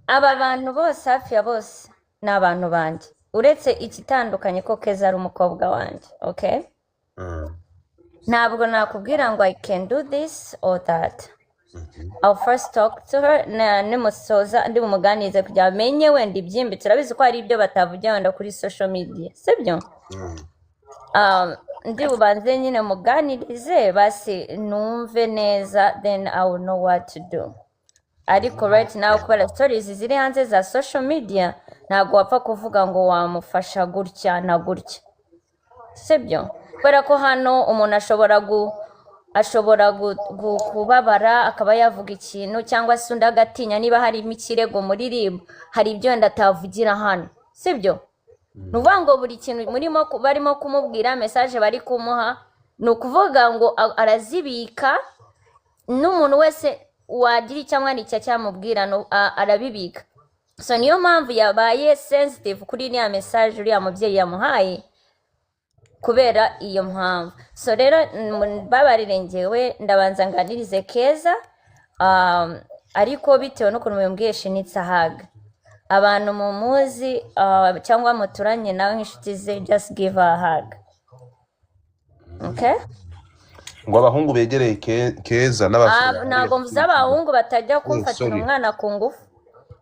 aba bantu bose hafi ya bose ni abantu banjye uretse ikitandukanye ko Keza ari umukobwa wanjye okay ntabwo nakubwira ngo I can do this or that I'll first talk to her nimusoza ndi bumuganirize kugira amenye wenda ibyimbi turabizi ko hari ibyo batavugira wenda kuri social media sibyo. Ndi bubanze nyine muganirize basi numve neza, then I will know what to do. Ariko right now kubera stories ziri hanze za social media ntabwo wapfa kuvuga ngo wamufasha gutya na gutya sibyo, kubera ko hano umuntu ashobora kubabara akaba yavuga ikintu cyangwa se undi agatinya niba harimo ikirego muri RIB hari ibyo wenda atavugira hano sibyo. Nuvuga ngo buri kintu barimo kumubwira message bari kumuha ni ukuvuga ngo arazibika, n'umuntu wese wagira icyamwandikira cyamubwira arabibika. So niyo mpamvu yabaye sensitive kuri iriya message uriya mubyeyi yamuhaye kubera iyo mpamvu. So rero babarire njyewe ndabanza nganirize Keza, ariko bitewe n'ukuntu mumbwiye shinitse haga abantu mumuzi cyangwa muturanye nawe nk'inshuti ze, just give her a hug. Okay? ngo abahungu begereye Keza n'abasore ntabwo mvuze abahungu batajya kumfatira umwana ku ngufu.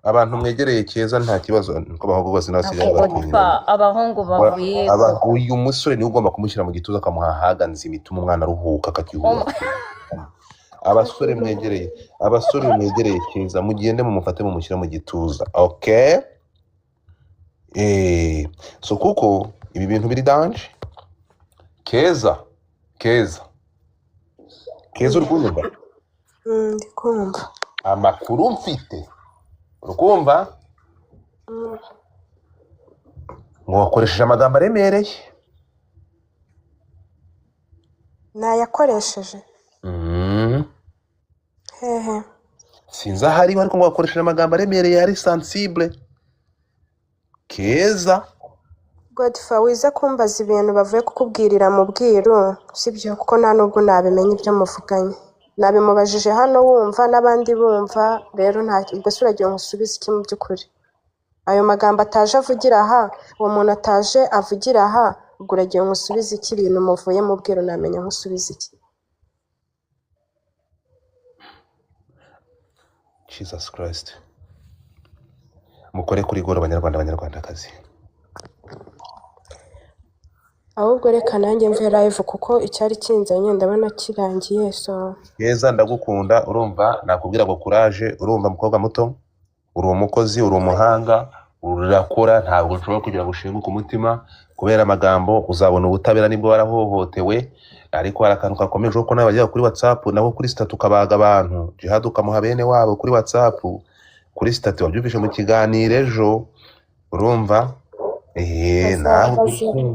abantu mwegereye Keza nta kibazo ko abahungu bose n'abasigaye barakunyura. Abahungu bavuye uyu musore niwe ugomba kumushyira mu gituza akamuha haga nzima ituma umwana aruhuka akakihuza. Abasore mwegereye Keza mugende mumufate mumushyira mu gituza. Okay? So kuko ibi bintu biri danger. Keza uri kunyumva? Ndikumva. Amakuru mfite urukumva ngo wakoresheje amagambo aremereye. Nayakoresheje hehe sinzi ahari ariko ngo wakoresheje amagambo aremereye ari sensible. Keza Godfa wiza kumbaza ibintu bavuye kukubwirira mu bwiru sibyo, kuko nta nubwo nabimenye ibyo muvuganye. Nabimubajije hano wumva n'abandi bumva, rero nta ubwo suragiye ngusubiza iki mu by'ukuri. Ayo magambo ataje avugira aha, uwo muntu ataje avugira aha, ubwo uragiye ngusubiza iki ibintu muvuye mu bwiru namenye ngusubiza iki. Jesus Christ. Mukore kuri goro abanyarwandakazi. Ahubwo reka nanjye mve live kuko icyari kinzanye ndabona kirangiye. So Keza ndagukunda, urumva nakubwira ngo courage, urumva mukobwa muto, uri umukozi, uri umuhanga, urakora, ntabwo nshobora kugira ngo ushinguke umutima kubera amagambo. Uzabona ubutabera nibwo warahohotewe, ariko hari akantu kakomeje uko nawe bajya kuri WhatsApp nabo kuri status ukabaga abantu Jihad ukamuha bene wabo kuri WhatsApp kuri status wabyumvishe mu kiganiro ejo, urumva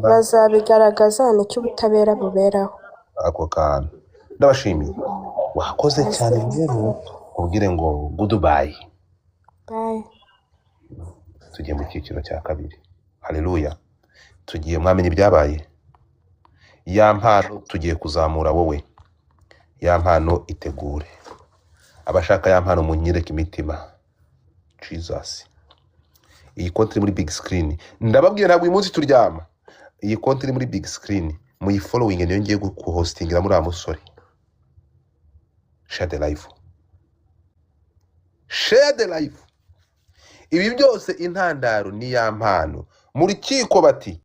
bazabigaragaza nicyo ubutabera buberaho. ako kantu ndabashimiye, wakoze cyane rero ubwire ngo goodbye. Bye. Tugiye mu cyiciro cya kabiri. Haleluya. Tugiye mwamenye ibyabaye. Ya mpano tugiye kuzamura wowe. Ya mpano itegure. Abashaka ya mpano munyereke imitima. Jesus. Iyi konti iri muri big screen. Ndababwiye ntabwo uyu munsi turyama. Iyi konti iri muri big screen. Muyi following niyo ngiye guhostingira muri amusore. Share the life. Share the life. Ibi byose intandaro ni ya mpano. Muri kiko bati